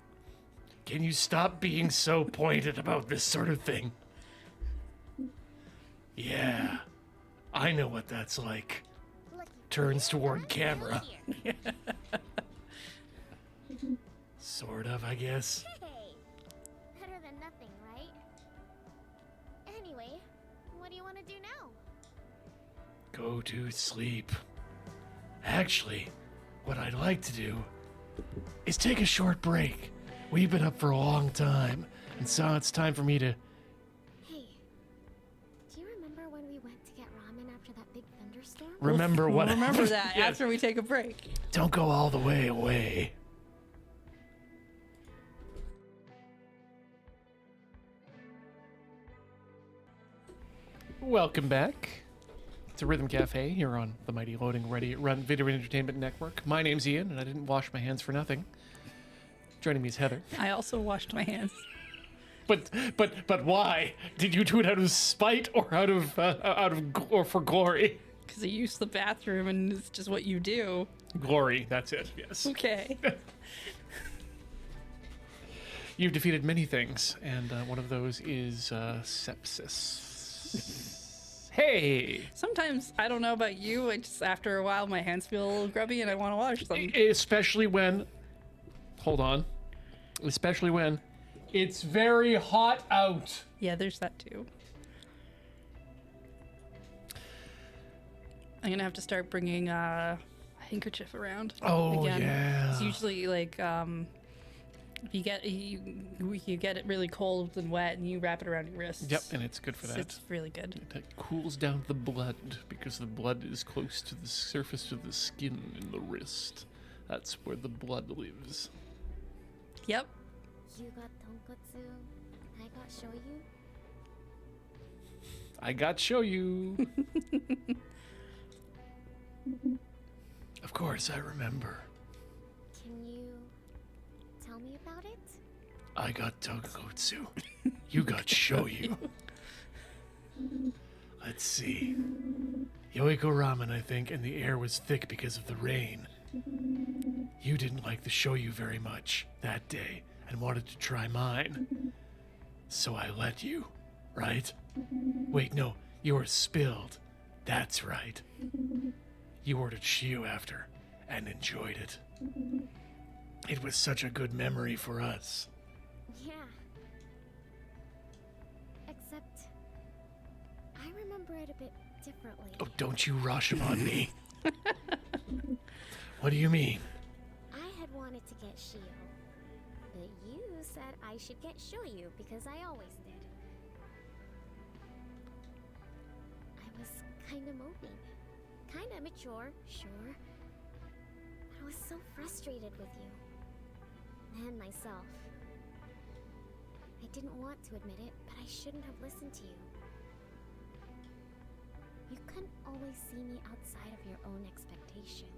Can you stop being so pointed about this sort of thing? Yeah, I know what that's like. Look, Turns toward I'm camera. still here. Sort of, I guess. Hey, better than nothing, right? Anyway, what do you want to do now? Go to sleep. Actually, what I'd like to do is take a short break. We've been up for a long time, and so it's time for me to... Hey, do you remember when we went to get ramen after that big thunderstorm? Remember what... We'll remember that Yes. after we take a break. Don't go all the way away. Welcome back to Rhythm Cafe here on the mighty Loading Ready Run Video Entertainment Network. My name's Ian, and I didn't wash my hands for nothing. Joining me is Heather. I also washed my hands. But why? Did you do it out of spite or or for glory? Because I used the bathroom and it's just what you do. Glory, that's it. Yes. Okay. You've defeated many things, and one of those is sepsis. Hey! Sometimes, I don't know about you, I just, after a while, my hands feel a little grubby and I want to wash them. Especially when... Hold on. Especially when it's very hot out. Yeah, there's that too. I'm gonna have to start bringing a handkerchief around. Oh, again. yeah. It's usually like if you get it really cold and wet, and you wrap it around your wrists. Yep, and it's good for that. It's really good. It cools down the blood because the blood is close to the surface of the skin in the wrist. That's where the blood lives. Yep. You got tonkotsu, I got shoyu. I got show you. Of course, I remember. Can you tell me about it? I got tonkotsu. You got shoyu. Let's see. Yoiko ramen, I think, and the air was thick because of the rain. You didn't like the shoyu very much that day and wanted to try mine. So I let you, right? Wait, no, yours spilled. That's right. You ordered shiyu after and enjoyed it. It was such a good memory for us. Yeah. Except, I remember it a bit differently. Oh, don't you rush on me. What do you mean? I had wanted to get shiyu, but you said I should get shoyu because I always did. I was kinda moping. Kinda immature, sure. But I was so frustrated with you. And myself. I didn't want to admit it, but I shouldn't have listened to you. You couldn't always see me outside of your own expectations.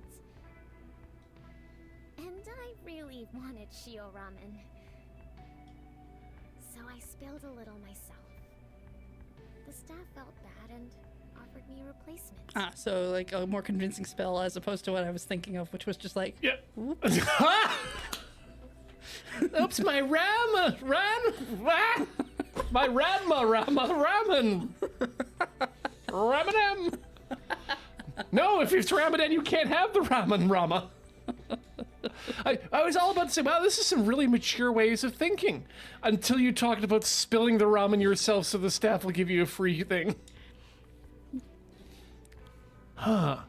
And I really wanted Shio ramen. So I spilled a little myself. The staff felt bad and offered me a replacement. Ah, so like a more convincing spell as opposed to what I was thinking of, which was just like, Yeah. whoops. Oops, my my ramen. Ramadan. No, if it's Ramadan, you can't have the ramen, Rama. I was all about to say, wow, this is some really mature ways of thinking. Until you talked about spilling the ramen yourself so the staff will give you a free thing. Huh.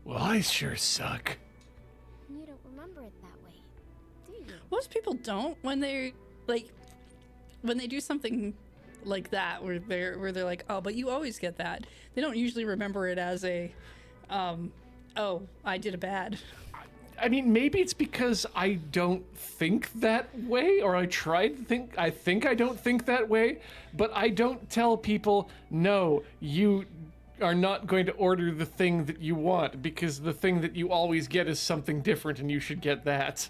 Well, I sure suck. You don't remember it that way, do you? Most people don't when they do something like that where they're like, oh, but you always get that. They don't usually remember it as a, oh, I did a bad. I mean, maybe it's because I don't think that way, or I tried to think, I don't think that way, but I don't tell people, no, you are not going to order the thing that you want, because the thing that you always get is something different, and you should get that.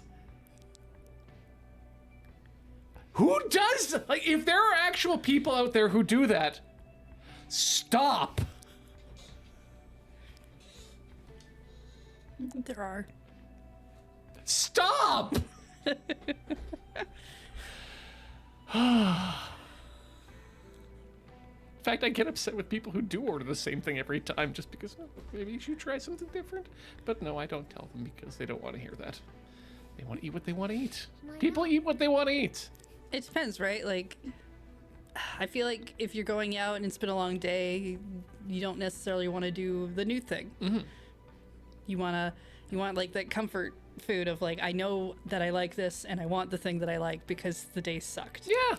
Who does, like, if there are actual people out there who do that, stop. There are. Stop! In fact, I get upset with people who do order the same thing every time just because, oh, maybe you should try something different. But no, I don't tell them because they don't want to hear that. They want to eat what they want to eat. People eat what they want to eat. It depends, right? Like, I feel like if you're going out and it's been a long day, you don't necessarily want to do the new thing. Mm-hmm. You want like that comfort food of like, I know that I like this and I want the thing that I like because the day sucked. Yeah.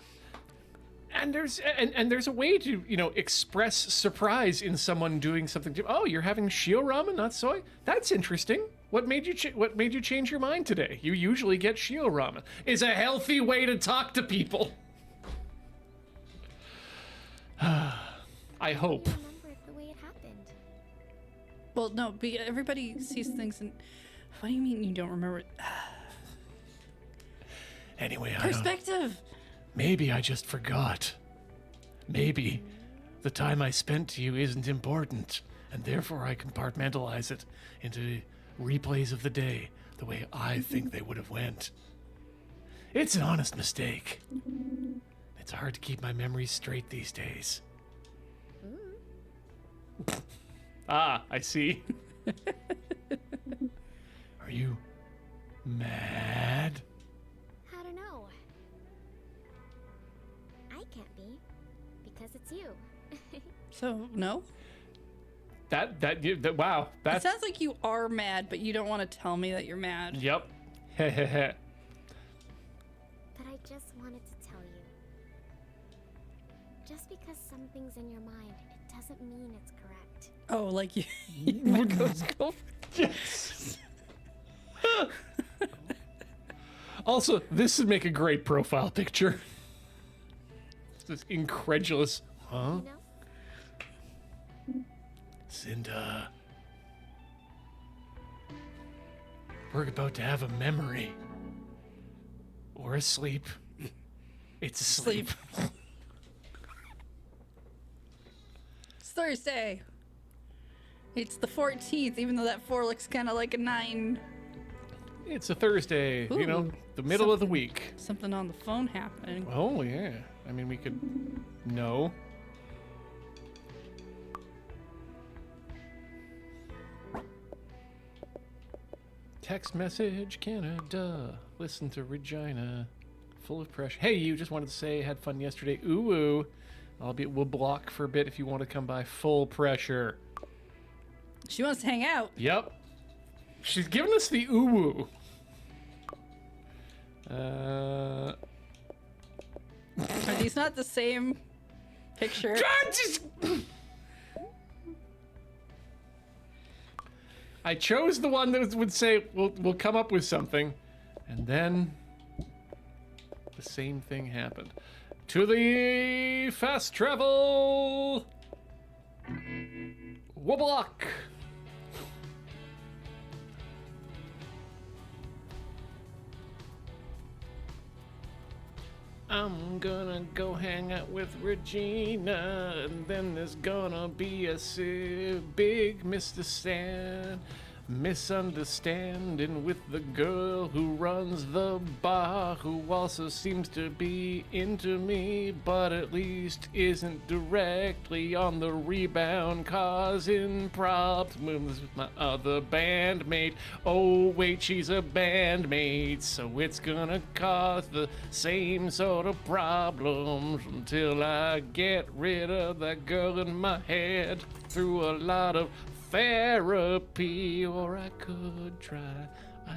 And there's a way to, express surprise in someone doing something. Oh, you're having shio ramen, not soy? That's interesting. What made you change your mind today? You usually get shio ramen. Is a healthy way to talk to people. I hope. You remember it the way it happened. Well, no, but everybody sees things and what do you mean you don't remember it? Anyway, Perspective. Maybe I just forgot. Maybe the time I spent to you isn't important, and therefore I compartmentalize it into replays of the day the way I think they would have went. It's an honest mistake. It's hard to keep my memories straight these days. Ah, I see. Are you mad? How to know? I can't be, because it's you. So, no? Wow. It That's, sounds like you are mad, but you don't want to tell me that you're mad. yep. Hehehe. But I just wanted to tell you. Just because something's in your mind, it doesn't mean it's correct. Oh, like you go. Yes. Also, this would make a great profile picture. This incredulous, huh? You know? Cinda. We're about to have a memory. Or a sleep. It's a sleep. It's Thursday. It's the 14th, even though that 4 looks kind of like a 9. It's a Thursday, Ooh, the middle of the week. Something on the phone happening. Oh, yeah. I mean, we could... No. Text message, Canada. Listen to Regina. Full of pressure. Hey, you just wanted to say had fun yesterday. Ooh. We'll block for a bit if you want to come by. Full pressure. She wants to hang out. Yep. She's giving us the ooh-woo. Are these not the same picture? I chose the one that would say, we'll come up with something. And then the same thing happened. To the fast travel Woblock. I'm gonna go hang out with Regina, and then there's gonna be a big misunderstanding with the girl who runs the bar, who also seems to be into me, but at least isn't directly on the rebound, causing problems with my other bandmate. Oh wait, she's a bandmate, so it's gonna cause the same sort of problems until I get rid of that girl in my head through a lot of therapy, or I could try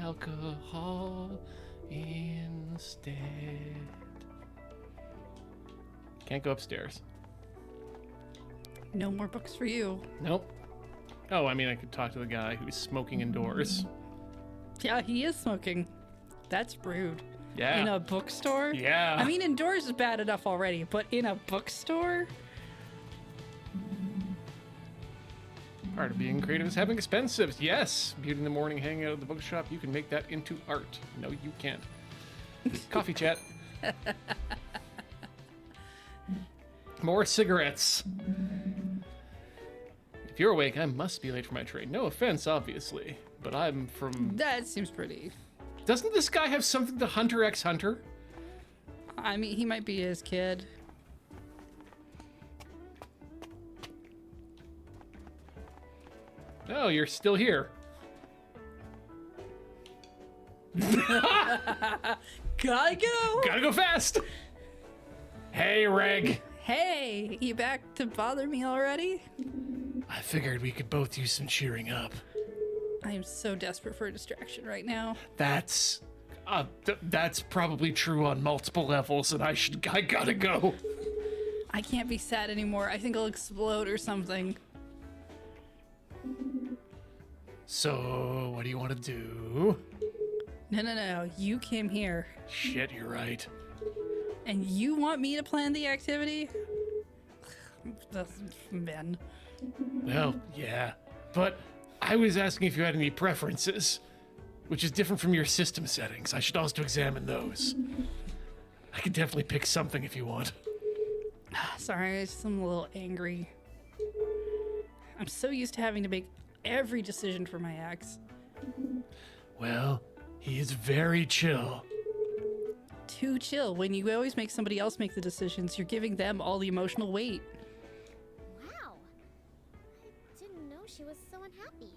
alcohol instead. Can't go upstairs. No more books for you. Nope. Oh, I mean, I could talk to the guy who's smoking indoors. Yeah, he is smoking. That's rude. Yeah. In a bookstore? Yeah. I mean, indoors is bad enough already, but in a bookstore? Part of being creative is having expensives. Yes. Beauty in the morning, hanging out at the bookshop. You can make that into art. No, you can't. Coffee chat. More cigarettes. If you're awake, I must be late for my train. No offense, obviously, but I'm from... That seems pretty. Doesn't this guy have something to Hunter x Hunter? I mean, he might be his kid. Oh, you're still here. Gotta go! Gotta go fast! Hey, Reg. Hey, you back to bother me already? I figured we could both use some cheering up. I am so desperate for a distraction right now. That's probably true on multiple levels, and I gotta go. I can't be sad anymore. I think I'll explode or something. So, what do you want to do? No. You came here. Shit, you're right. And you want me to plan the activity? Men. Well, yeah. But I was asking if you had any preferences, which is different from your system settings. I should also examine those. I could definitely pick something if you want. Sorry, I'm a little angry. I'm so used to having to make every decision for my ex. Well, he is very chill. Too chill. When you always make somebody else make the decisions, you're giving them all the emotional weight. Wow. I didn't know she was so unhappy.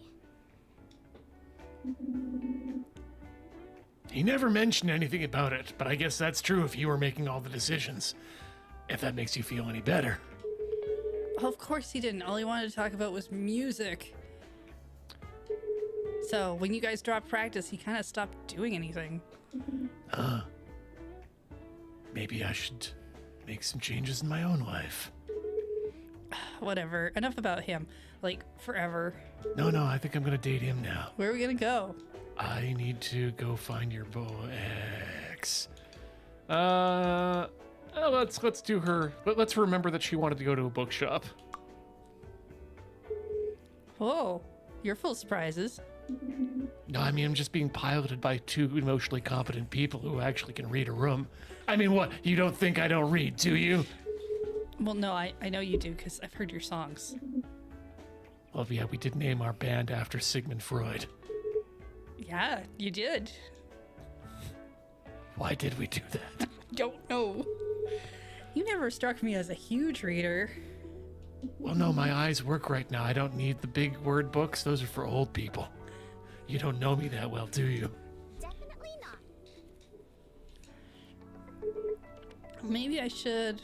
He never mentioned anything about it, but I guess that's true if you were making all the decisions. If that makes you feel any better. Oh, of course he didn't. All he wanted to talk about was music. So when you guys dropped practice, he kind of stopped doing anything. Maybe I should make some changes in my own life. Whatever. Enough about him. Like, forever. No, I think I'm gonna date him now. Where are we gonna go? I need to go find your ex. Let's do her. Let's remember that she wanted to go to a bookshop. Whoa, you're full of surprises. No, I mean, I'm just being piloted by two emotionally competent people who actually can read a room. I mean, what? You don't think I don't read, do you? Well, no, I know you do because I've heard your songs. Well, yeah, we did name our band after Sigmund Freud. Yeah, you did. Why did we do that? Don't know. You never struck me as a huge reader. Well, no, my eyes work right now. I don't need the big word books. Those are for old people. You don't know me that well, do you? Definitely not. Maybe I should.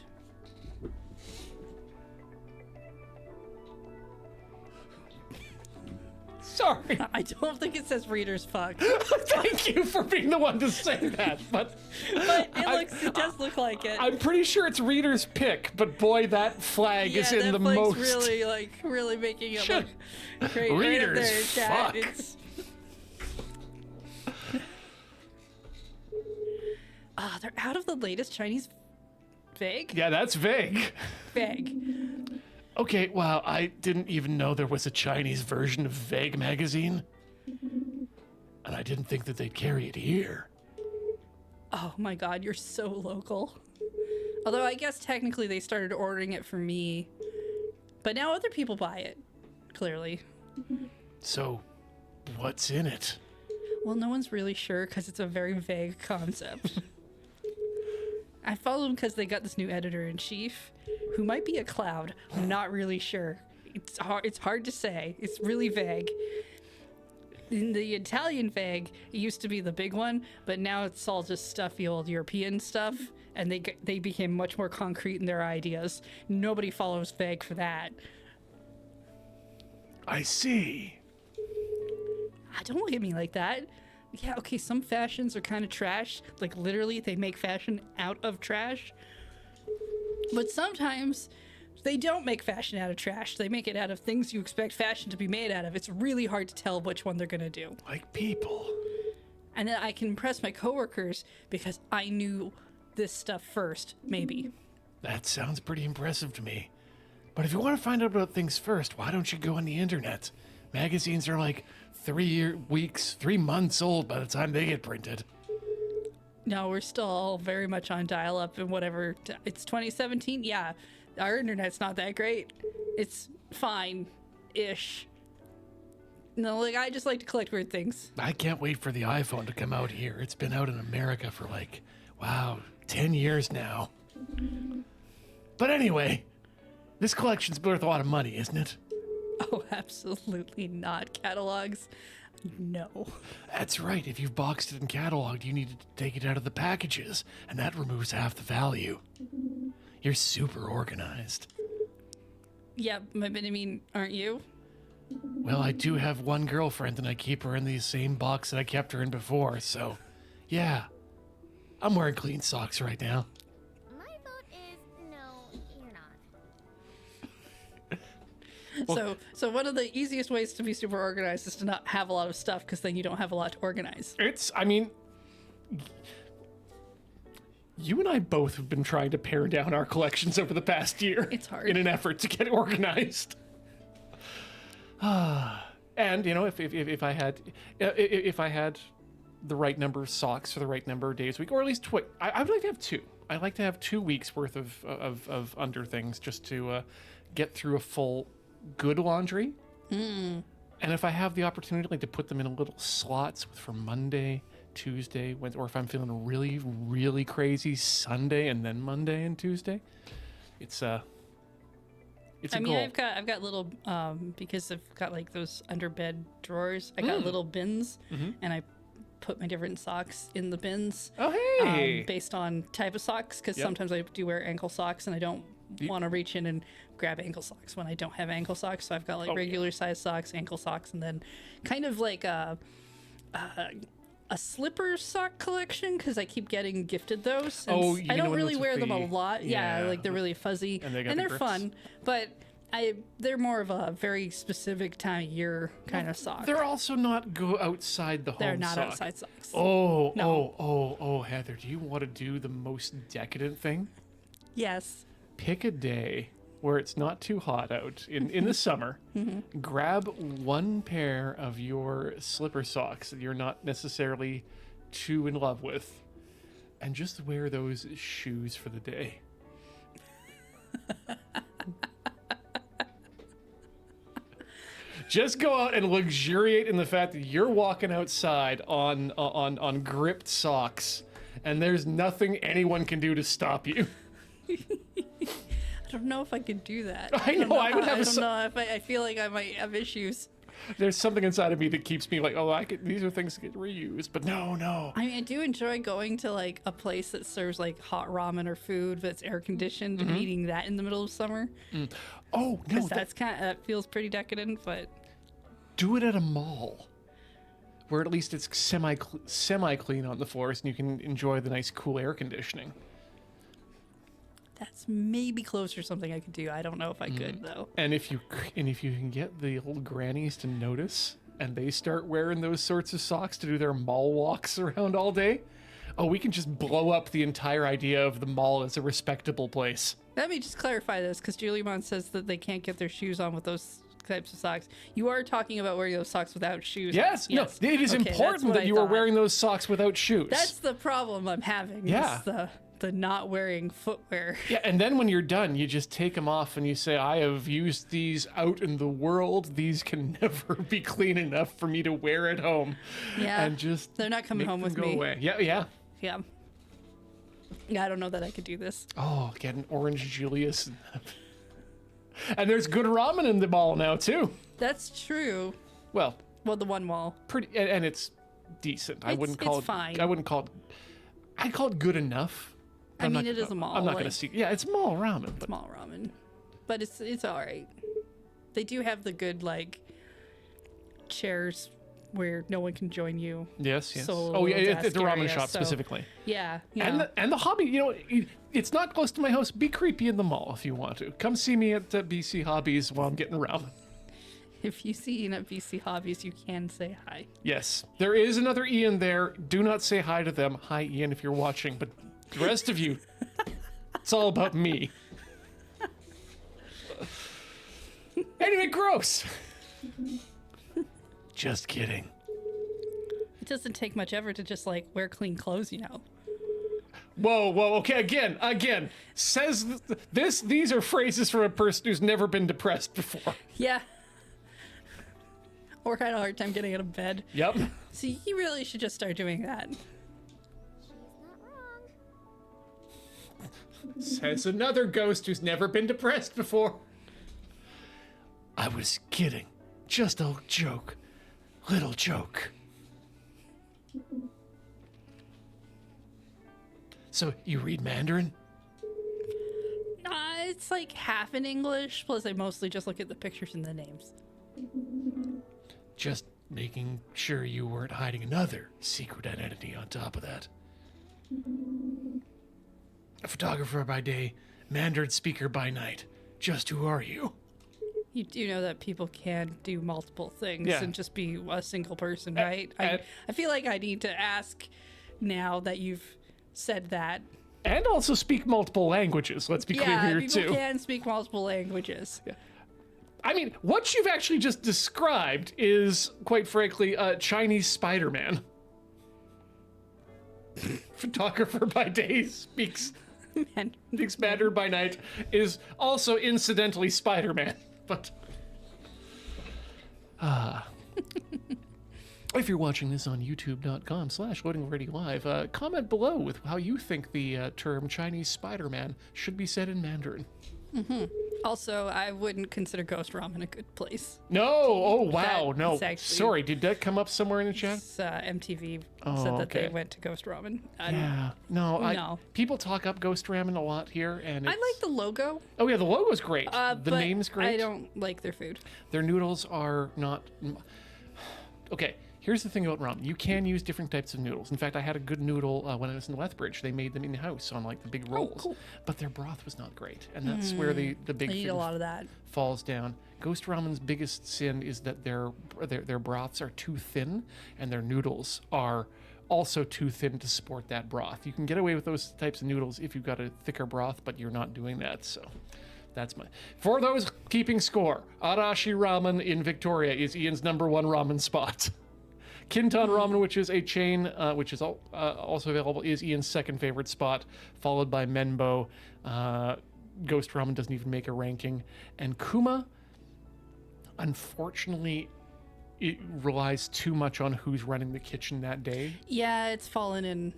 Sorry. I don't think it says readers fuck. Thank you for being the one to say that. But It does look like it. I'm pretty sure it's readers pick, but boy, that flag is in that the flag's most. really making it Shit. look great. Readers right up there, chat. fuck. It's... they're out of the latest Chinese vague? Yeah, that's vague. Vague. Okay, wow, I didn't even know there was a Chinese version of Vague magazine. And I didn't think that they'd carry it here. Oh my god, you're so local. Although I guess technically they started ordering it for me. But now other people buy it, clearly. So, what's in it? Well, no one's really sure because it's a very vague concept. I follow them because they got this new editor-in-chief who might be a cloud. I'm not really sure. It's hard to say. It's really vague. In the Italian vague, it used to be the big one, but now it's all just stuffy old European stuff, and they became much more concrete in their ideas. Nobody follows vague for that. I see. Don't look at me like that. Yeah, okay, some fashions are kind of trash. Like, literally, they make fashion out of trash. But sometimes they don't make fashion out of trash. They make it out of things you expect fashion to be made out of. It's really hard to tell which one they're going to do. Like people. And then I can impress my coworkers because I knew this stuff first, maybe. That sounds pretty impressive to me. But if you want to find out about things first, why don't you go on the internet? Magazines are like 3 months old by the time they get printed. No, we're still all very much on dial-up and whatever. It's 2017. Yeah, our internet's not that great. It's fine-ish. No, like, I just like to collect weird things. I can't wait for the iPhone to come out here. It's been out in America for 10 years now. But anyway, this collection's worth a lot of money, isn't it? Oh, absolutely not. Catalogs, no. That's right. If you've boxed it and cataloged, you need to take it out of the packages, and that removes half the value. You're super organized. Yeah, but I mean, aren't you? Well, I do have one girlfriend, and I keep her in the same box that I kept her in before, so yeah. I'm wearing clean socks right now. My vote is no, you're not. Well, So one of the easiest ways to be super organized is to not have a lot of stuff, because then you don't have a lot to organize. You and I both have been trying to pare down our collections over the past year. It's hard. In an effort to get organized. And if I had the right number of socks for the right number of days a week, or at least I would like to have two. I'd like to have 2 weeks worth of under things just to get through a full good laundry. And if I have the opportunity, I'd like to put them in little slots for Monday, Tuesday, Wednesday, or if I'm feeling really, really crazy, Sunday and then Monday and Tuesday. It's a goal. I've got little because I've got like those under bed drawers. I got little bins, and I put my different socks in the bins. Oh, hey! Based on type of socks, because sometimes I do wear ankle socks, and I don't want to reach in and grab ankle socks when I don't have ankle socks. So I've got like regular size socks, ankle socks, and then kind of like a slipper sock collection, because I keep getting gifted those. And I don't really wear them a lot. Yeah, like they're really fuzzy and they're fun, but they're more of a very specific time of year kind of sock. They're also not go outside the home. They're not sock. outside socks. Oh, Heather, do you want to do the most decadent thing? Yes. Pick a day where it's not too hot out in the summer. Grab one pair of your slipper socks that you're not necessarily too in love with, and just wear those shoes for the day. Just go out and luxuriate in the fact that you're walking outside on gripped socks, and there's nothing anyone can do to stop you. I don't know if I could do that. I know, I would have I don't know if I feel like I might have issues. There's something inside of me that keeps me like, these are things that get reused, but no. I mean, I do enjoy going to like a place that serves like hot ramen or food that's air conditioned and eating that in the middle of summer. Oh no, That feels pretty decadent, but do it at a mall, where at least it's semi clean on the floors and you can enjoy the nice cool air conditioning. That's maybe close or something I could do. I don't know if I could though. And if you can get the old grannies to notice and they start wearing those sorts of socks to do their mall walks around all day, oh, we can just blow up the entire idea of the mall as a respectable place. Let me just clarify this, because Julie Mon says that they can't get their shoes on with those types of socks. You are talking about wearing those socks without shoes. Yes. No, it is important that you are wearing those socks without shoes. That's the problem I'm having. Yeah. Is the not wearing footwear. Yeah, and then when you're done, you just take them off and you say, I have used these out in the world. These can never be clean enough for me to wear at home. Yeah. And just they're not coming home with go me. Away. Yeah. Yeah. Yeah, I don't know that I could do this. Oh, get an orange Julius. And there's good ramen in the mall now, too. That's true. Well, the one mall. Pretty, and it's decent. I wouldn't call it's it fine. I wouldn't call it. I'd call it good enough. It is a mall. I'm not going to see. Yeah, it's mall ramen. It's mall ramen, but it's all right. They do have the good chairs where no one can join you. Yes. So Oh yeah, it's the ramen area, shop so- specifically. Yeah. And the hobby, it's not close to my house. Be creepy in the mall if you want to. Come see me at BC Hobbies while I'm getting ramen. If you see Ian at BC Hobbies, you can say hi. Yes, there is another Ian there. Do not say hi to them. Hi, Ian, if you're watching. But the rest of you, it's all about me. Anyway, gross. Just kidding. It doesn't take much effort to just wear clean clothes, Whoa, okay, again. Says these are phrases from a person who's never been depressed before. Yeah. Or had a hard time getting out of bed. Yep. See, you really should just start doing that. She's not wrong. Says another ghost who's never been depressed before. I was kidding. Just a joke. Little joke. So, you read Mandarin? It's half in English, plus I mostly just look at the pictures and the names. Just making sure you weren't hiding another secret identity on top of that. A photographer by day, Mandarin speaker by night. Just who are you? You do know that people can do multiple things Yeah. and just be a single person, right? I feel like I need to ask now that you've said that. And also speak multiple languages, let's be clear here people too. can speak multiple languages. Yeah. I mean, what you've actually just described is, quite frankly, Chinese Spider-Man. Photographer by day speaks Mandarin by night is also incidentally Spider-Man. But if you're watching this on youtube.com/loadingradylive, comment below with how you think the term Chinese Spider-Man should be said in Mandarin. Also, I wouldn't consider Ghost Ramen a good place. No! Oh, wow. That- No. it's actually- Sorry, did that come up somewhere in the chat? MTV Oh, said that okay. they went to Ghost Ramen. Yeah. No, No. people talk up Ghost Ramen a lot here, and I it's... like the logo. Oh, yeah, the logo's great. The but name's great. I don't like their food. Their noodles are not... Okay, here's the thing about ramen. You can use different types of noodles. In fact, I had a good noodle when I was in Lethbridge. They made them in-house on, the big rolls. cool. But their broth was not great, and that's where the big I eat thing a lot of that. falls down. Ghost Ramen's biggest sin is that their broths are too thin, and their noodles are also too thin to support that broth. You can get away with those types of noodles if you've got a thicker broth, but you're not doing that, so... That's for those keeping score, Arashi Ramen in Victoria is Ian's #1 ramen spot. Kintan Ramen, which is a chain, which is also available, is Ian's second favorite spot, followed by Menbo. Ghost Ramen doesn't even make a ranking. And Kuma, unfortunately, it relies too much on who's running the kitchen that day. Yeah, it's fallen in.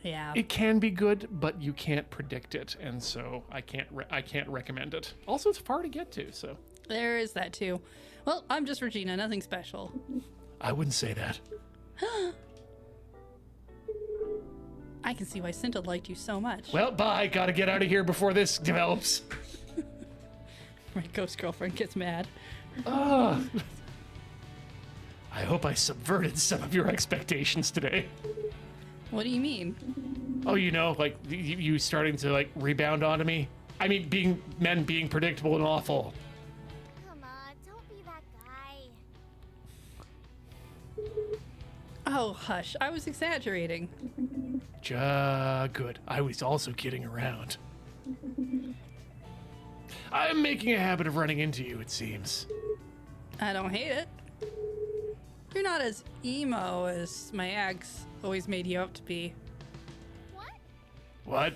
Yeah. It can be good, but you can't predict it, and so I can't recommend it. Also, it's far to get to, so. There is that too. Well, I'm just Regina, nothing special. I wouldn't say that. I can see why Cinta liked you so much. Well, bye. Gotta get out of here before this develops. My ghost girlfriend gets mad. Ugh. I hope I subverted some of your expectations today. What do you mean? Oh, like you starting to like rebound onto me? I mean, men being predictable and awful. Come on, don't be that guy. Oh, hush. I was exaggerating. Good. I was also kidding around. I'm making a habit of running into you, it seems. I don't hate it. You're not as emo as my ex always made you out to be. What? What?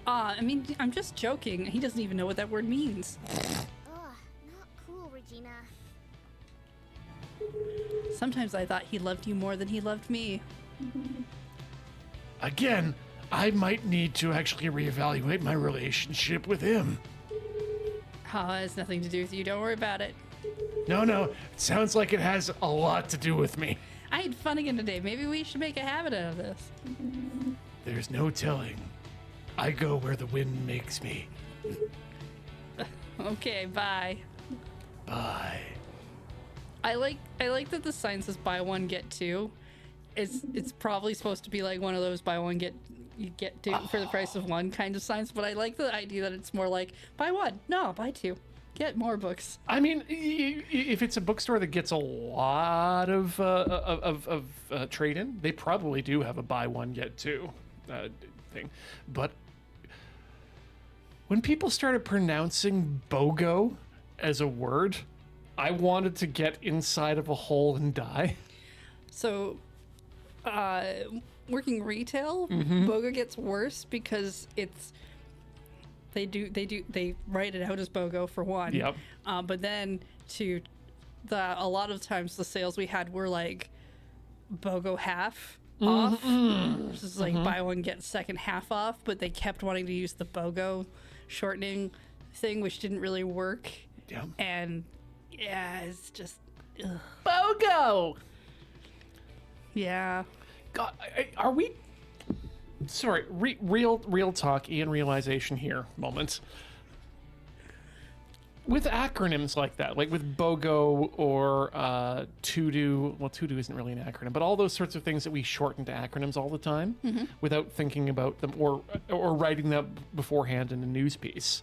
I mean, I'm just joking. He doesn't even know what that word means. Ugh, not cool, Regina. Sometimes I thought he loved you more than he loved me. Again, I might need to actually reevaluate my relationship with him. Oh, it has nothing to do with you. Don't worry about it. No, it sounds like it has a lot to do with me. I had fun again today. Maybe we should make a habit out of this. There's no telling. I go where the wind makes me. Okay, bye. Bye. I like that the sign says buy one get two. It's probably supposed to be like one of those buy one get two for the price of one kind of signs, but I like the idea that it's more like buy one, no, buy two, get more books. I mean, if it's a bookstore that gets a lot of trade-in, they probably do have a buy one get two thing. But when people started pronouncing BOGO as a word, I wanted to get inside of a hole and die. So, working retail, BOGO gets worse because they write it out as BOGO for one. Yep. But then a lot of times the sales we had were like BOGO half off. This is like buy one get second half off, but they kept wanting to use the BOGO shortening thing, which didn't really work. Yeah. And yeah, it's just ugh. BOGO. Yeah. God, are we? Sorry, real talk, Ian realization here moment. With acronyms like that, like with BOGO or to-do, well, to-do isn't really an acronym, but all those sorts of things that we shorten to acronyms all the time without thinking about them or writing them beforehand in a news piece.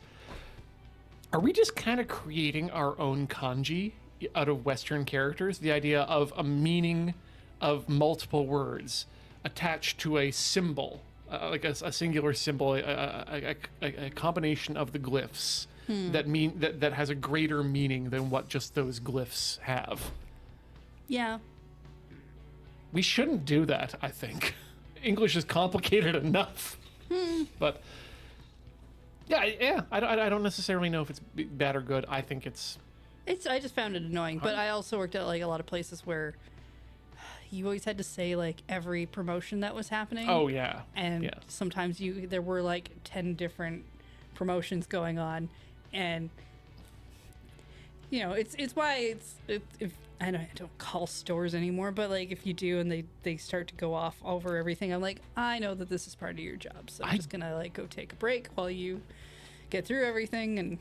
Are we just kind of creating our own kanji out of Western characters? The idea of a meaning of multiple words attached to a symbol, like a singular symbol, a combination of the glyphs that has a greater meaning than what just those glyphs have. Yeah. We shouldn't do that, I think. English is complicated enough. But yeah, I don't necessarily know if it's bad or good. I think it's I just found it annoying, but I also worked at like a lot of places where you always had to say like every promotion that was happening. Oh yeah. And sometimes there were like 10 different promotions going on, and it's why if I don't call stores anymore, but like if you do and they start to go off over everything, I'm like, I know that this is part of your job, so I'm just gonna like go take a break while you get through everything. And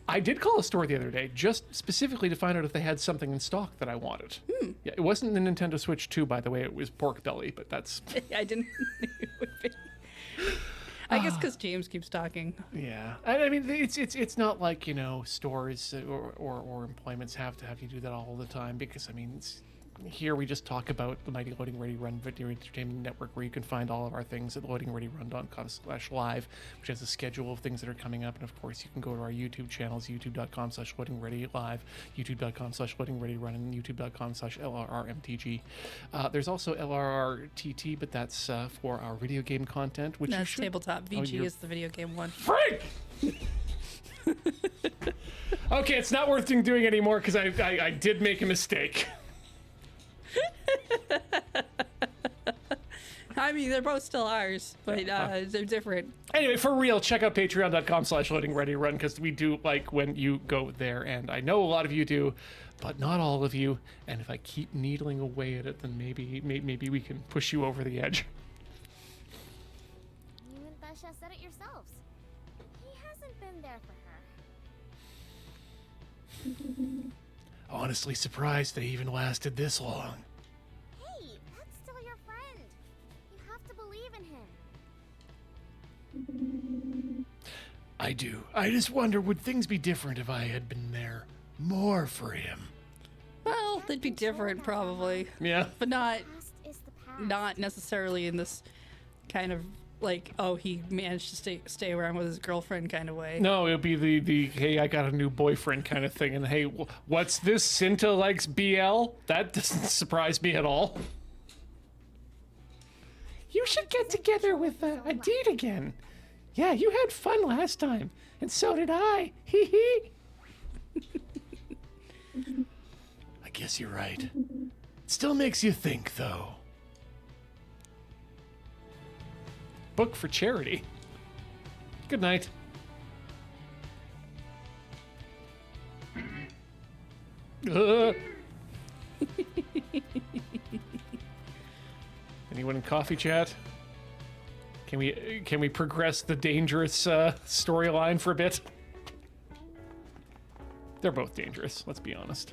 I did call a store the other day just specifically to find out if they had something in stock that I wanted. Yeah, it wasn't the Nintendo Switch 2, by the way. It was pork belly, but that's... I didn't think it would be. I guess because James keeps talking. Yeah, I mean, it's not like stores or employments have to have you do that all the time, because I mean, here we just talk about the mighty Loading Ready Run Video Entertainment Network, where you can find all of our things at loadingreadyrun.com/live, which has a schedule of things that are coming up. And of course, you can go to our YouTube channels, youtube.com/loadingreadylive, youtube.com/loadingreadyrun, and youtube.com/LRRMTG. There's also LRRTT, but that's for our video game content, which that's tabletop. VG is the video game one. Frank! Okay, it's not worth doing anymore because I did make a mistake. I mean, they're both still ours, but they're different. Anyway, for real, check out patreon.com/loadingreadyrun, because we do like when you go there, and I know a lot of you do, but not all of you. And if I keep needling away at it, then maybe we can push you over the edge. You and Basha said it yourself. themselves. He hasn't been there for her. Honestly surprised they even lasted this long. Hey, that's still your friend. You have to believe in him. I do. I just wonder, would things be different if I had been there more for him? Well, they'd be different probably, Yeah. but not Past is the past. not necessarily in this kind of like, oh, he managed to stay around with his girlfriend kind of way. No, it'll be the hey, I got a new boyfriend kind of thing. And hey, what's this? Cinta likes BL? That doesn't surprise me at all. You should get together with Adit again. Yeah, you had fun last time. And so did I. Hee hee. I guess you're right. Still makes you think, though. Book for charity. Good night. Anyone in coffee chat? Can we progress the dangerous storyline for a bit? They're both dangerous, let's be honest.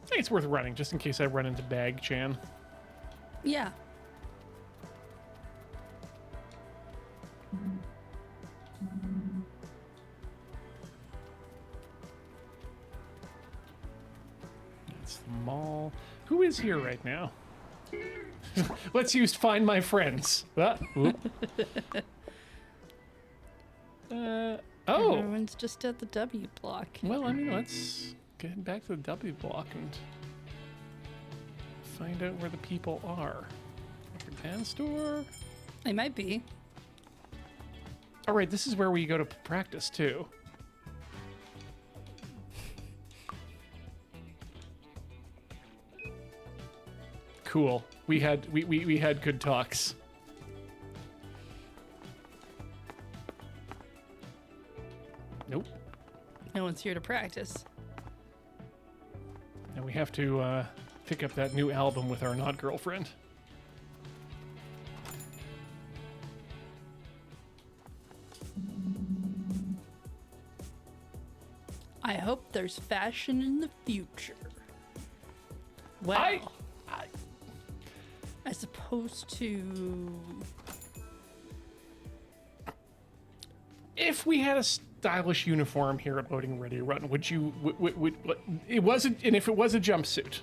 I think it's worth running just in case I run into Dag-chan. Yeah. It's the mall. Who is here right now? Let's use Find My Friends. Oh. Everyone's just at the W block. Well, I mean, let's get back to the W block and find out where the people are. Japan store? They might be. All right, this is where we go to practice, too. Cool. We had good talks. Nope. No one's here to practice. And we have to pick up that new album with our not girlfriend. I hope there's fashion in the future. Well, as opposed to... If we had a stylish uniform here at Loading Ready Run, would you? Would it wasn't? And if it was a jumpsuit,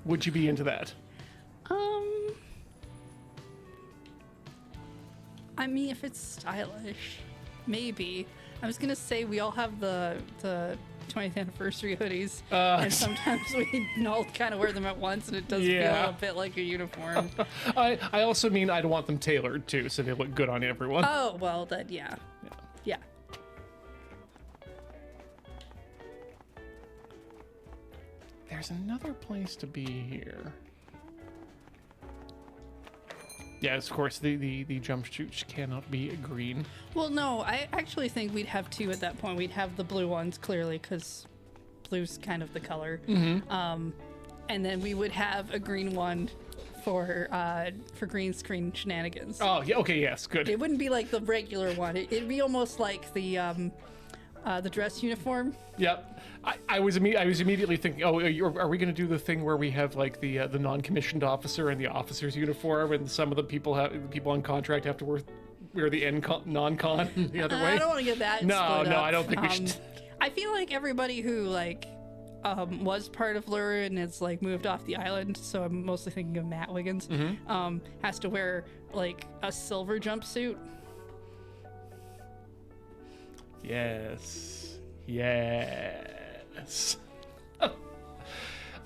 would you be into that? I mean, if it's stylish, maybe. I was gonna say we all have the 20th anniversary hoodies, and sometimes we all kind of wear them at once, and it does feel a bit like a uniform. I also mean I'd want them tailored too, so they look good on everyone. Oh well, then yeah. There's another place to be here. Yes, of course, the jumpsuits cannot be green. Well, no, I actually think we'd have two at that point. We'd have the blue ones, clearly, because blue's kind of the color. Mm-hmm. And then we would have a green one for green screen shenanigans. Oh, yeah, okay, yes, good. It wouldn't be like the regular one. It'd be almost like the dress uniform. Yep. I was immediately thinking, oh, are we going to do the thing where we have like the non-commissioned officer and the officer's uniform, and some of the people on contract have to wear the non-con the other way? I don't want to get that. No, split up. I don't think we should. I feel like everybody who was part of Lure and has like moved off the island, so I'm mostly thinking of Matt Wiggins, has to wear like a silver jumpsuit. Yes.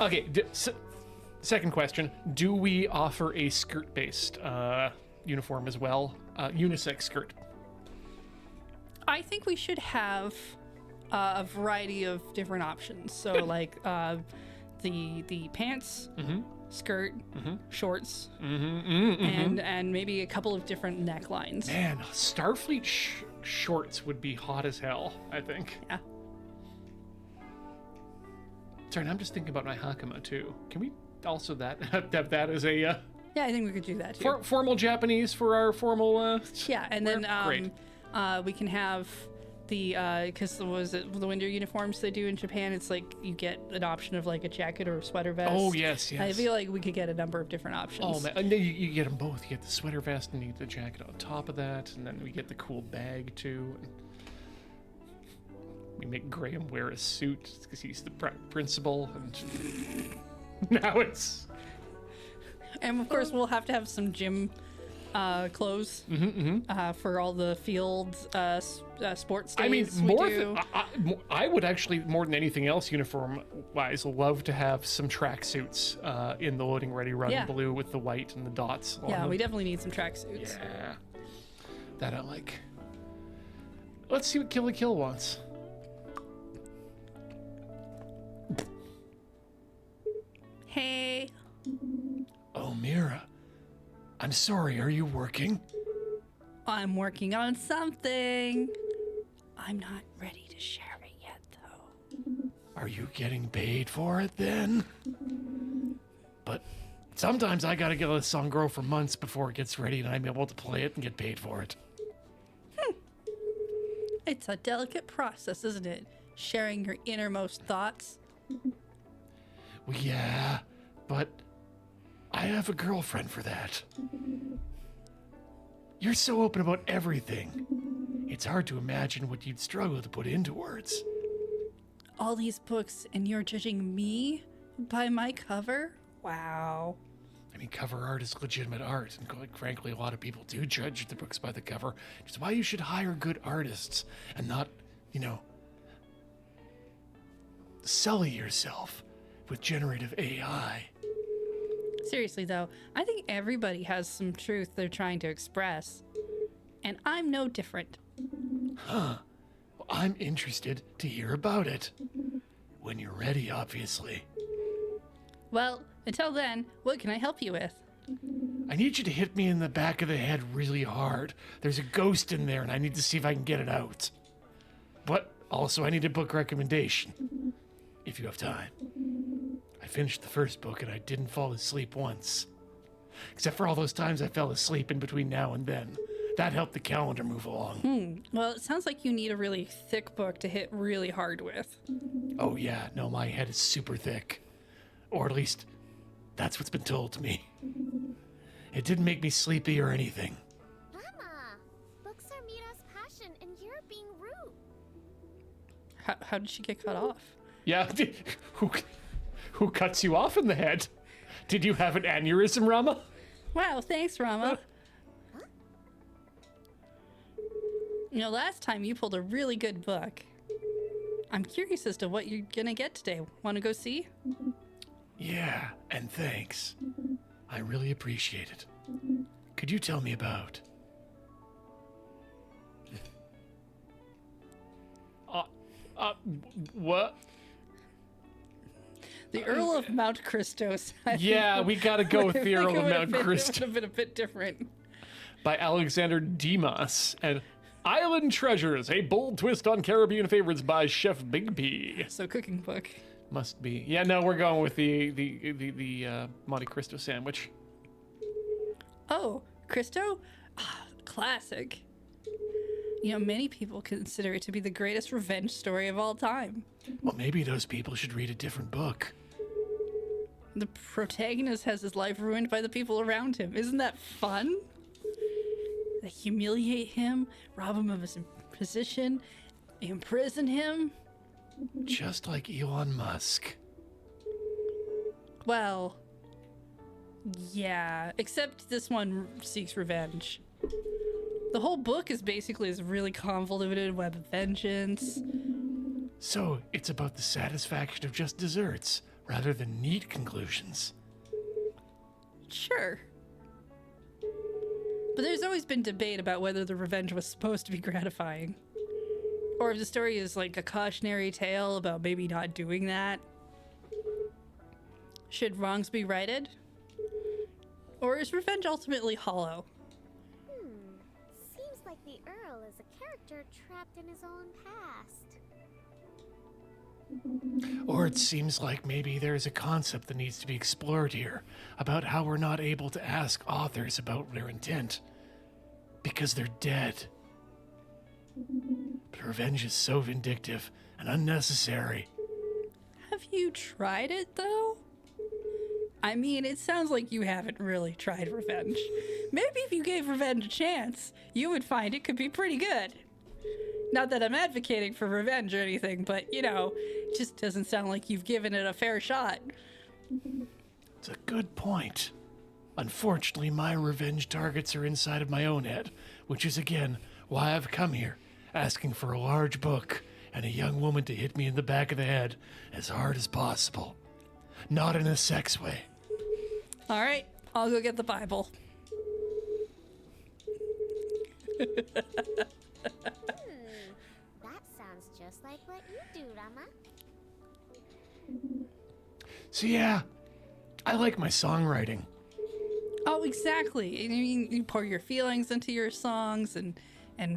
Okay, second question. Do we offer a skirt-based uniform as well? Unisex skirt. I think we should have a variety of different options. So like the pants, skirt, shorts, Mm-hmm. and maybe a couple of different necklines. Man, Starfleet shorts would be hot as hell, I think. Yeah. Sorry, and I'm just thinking about my Hakama too. Can we also have that as a Yeah, I think we could do that too. formal Japanese for our formal? Yeah, and then Great. we can have the because the winter uniforms they do in Japan. It's like you get an option of like a jacket or a sweater vest. Oh yes, yes. I feel like we could get a number of different options. Oh man, and then you get them both. You get the sweater vest and you get the jacket on top of that, and then we get the cool bag too. We make Graham wear a suit because he's the principal, and now it's. And of course, we'll have to have some gym clothes for all the field sports days. I mean, we do. I would actually, more than anything else, uniform-wise, love to have some track suits in the loading ready run Yeah. blue with the white and the dots. On Yeah, them. we definitely need some tracksuits. Yeah, that I like. Let's see what Kill la Kill wants. Hey, Oh, Mira. I'm sorry, are you working? I'm working on something. I'm not ready to share it yet, though. Are you getting paid for it then? But sometimes I gotta let a song grow for months before it gets ready and I'm able to play it and get paid for it. It's a delicate process, isn't it? Sharing your innermost thoughts. Well, yeah, but I have a girlfriend for that. You're so open about everything. It's hard to imagine what you'd struggle to put into words. All these books, and you're judging me by my cover? Wow. I mean, cover art is legitimate art, and quite frankly, a lot of people do judge the books by the cover. Which is why you should hire good artists and not, sully yourself with generative AI. Seriously, though, I think everybody has some truth they're trying to express. And I'm no different. Well, I'm interested to hear about it. When you're ready, obviously. Well, until then, what can I help you with? I need you to hit me in the back of the head really hard. There's a ghost in there and I need to see if I can get it out. But also I need a book recommendation, if you have time. I finished the first book and I didn't fall asleep once. Except for all those times I fell asleep in between now and then. That helped the calendar move along. Well, it sounds like you need a really thick book to hit really hard with. Oh yeah, no, my head is super thick. Or at least, that's what's been told to me. It didn't make me sleepy or anything. Mama, books are Mira's passion, and you're being rude. How did she get cut off? Yeah, who cuts you off in the head? Did you have an aneurysm, Rama? Wow, thanks, Rama. Last time you pulled a really good book. I'm curious as to what you're gonna get today. Want to go see? Yeah, and thanks. I really appreciate it. Could you tell me about? What? The Earl of Mount Christos. Yeah, we gotta go with the Earl of Mount It would Christos have been a bit different. by Alexander Dimas and Island Treasures, a bold twist on Caribbean favorites by Chef Big P. So cooking book. Must be. Yeah, no, we're going with the Monte Cristo sandwich. Oh, Cristo? Ah, classic. Many people consider it to be the greatest revenge story of all time. Well, maybe those people should read a different book. The protagonist has his life ruined by the people around him. Isn't that fun? They humiliate him, rob him of his position, imprison him. Just like Elon Musk. Well, yeah, except this one seeks revenge. The whole book is basically this really convoluted web of vengeance. So, it's about the satisfaction of just desserts, rather than neat conclusions. Sure. But there's always been debate about whether the revenge was supposed to be gratifying. Or if the story is like a cautionary tale about maybe not doing that. Should wrongs be righted? Or is revenge ultimately hollow? Seems like the Earl is a character trapped in his own past. Or it seems like maybe there's a concept that needs to be explored here about how we're not able to ask authors about their intent because they're dead. But revenge is so vindictive and unnecessary. Have you tried it, though? I mean, it sounds like you haven't really tried revenge. Maybe if you gave revenge a chance, you would find it could be pretty good. Not that I'm advocating for revenge or anything, but, you know, it just doesn't sound like you've given it a fair shot. It's a good point. Unfortunately, my revenge targets are inside of my own head, which is, again, why I've come here, asking for a large book and a young woman to hit me in the back of the head as hard as possible. Not in a sex way. All right, I'll go get the Bible. That sounds just like what you do, Rama. So yeah, I like my songwriting. Oh, exactly. I mean, you pour your feelings into your songs, and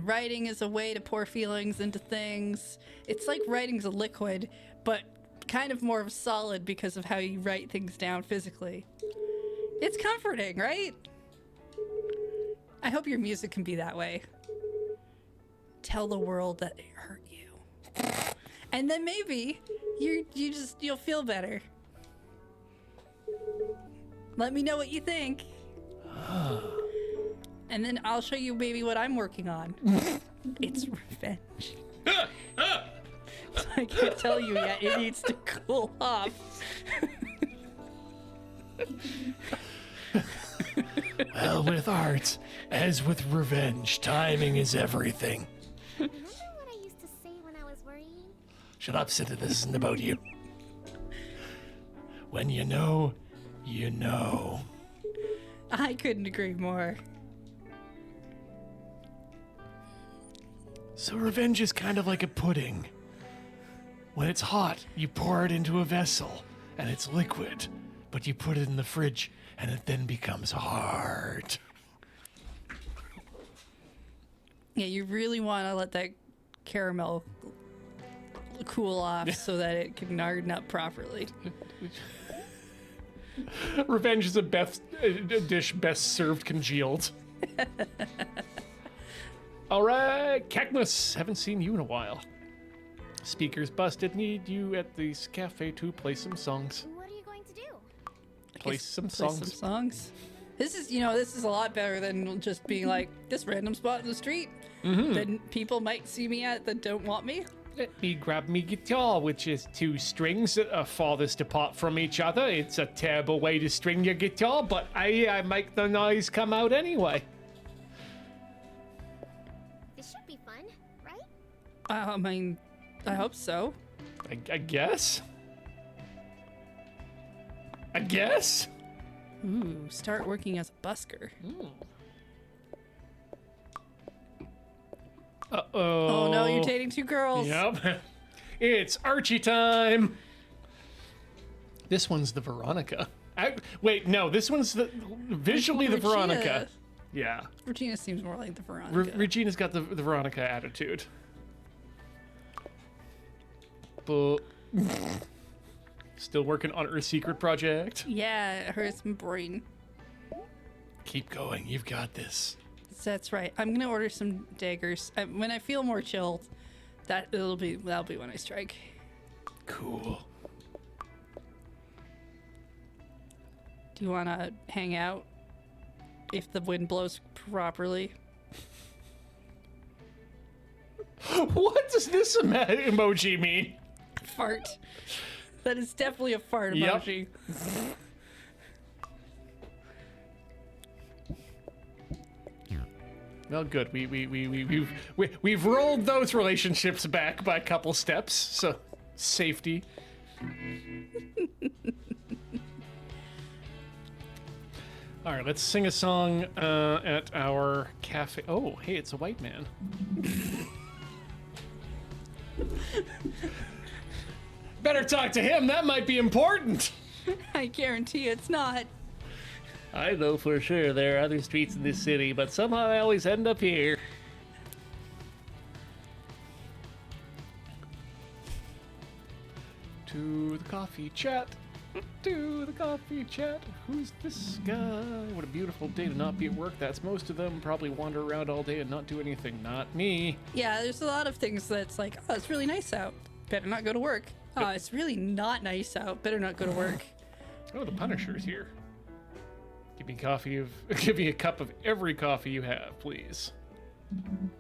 writing is a way to pour feelings into things. It's like writing's a liquid, but kind of more of a solid because of how you write things down physically. It's comforting, right? I hope your music can be that way. Tell the world that it hurt you. And then maybe you'll feel better. Let me know what you think. And then I'll show you maybe what I'm working on. It's revenge. So I can't tell you yet. It needs to cool off. Well, with art, as with revenge, timing is everything. Remember what I used to say when I was worrying? Shut up, Cinta. This isn't about you. When you know, you know. I couldn't agree more. So revenge is kind of like a pudding. When it's hot, you pour it into a vessel, and it's liquid. But you put it in the fridge, and it then becomes hard. Yeah, you really want to let that caramel cool off so that it can harden up properly. Revenge is a dish best served congealed. All right, Cactus, haven't seen you in a while. Speakers busted. Need you at the cafe to play some songs. What are you going to do? Play some Play songs. some songs. This is a lot better than just being like this random spot in the street that people might see me at that don't want me. Let me grab me guitar, which is two strings that are farthest apart from each other. It's a terrible way to string your guitar, but I make the noise come out anyway. This should be fun, right? I mean, I hope so. I guess. I guess. Ooh, start working as a busker. Uh-oh. Oh no, you're dating two girls. Yep. It's Archie time. This one's the Veronica. Wait, no, this one's visually the Veronica. Yeah. Regina seems more like the Veronica. Regina's got the Veronica attitude. But still working on her secret project. Yeah, it hurts my brain. Keep going. You've got this. That's right. I'm gonna order some daggers. When I feel more chilled, that'll be when I strike. Cool. Do you want to hang out if the wind blows properly? What does this emoji mean? Fart. That is definitely a fart Yep. emoji. Well, good. We've rolled those relationships back by a couple steps, so safety. All right, let's sing a song at our cafe. Oh, hey, it's a white man. Better talk to him. That might be important. I guarantee it's not. I know for sure there are other streets in this city, but somehow I always end up here. To the coffee chat. To the coffee chat. Who's this guy? What a beautiful day to not be at work. That's most of them. Probably wander around all day and not do anything. Not me. Yeah, there's a lot of things that's like, oh, it's really nice out. Better not go to work. Oh, it's really not nice out. Better not go to work. Oh, the Punisher's here. Give me give me a cup of every coffee you have, please. And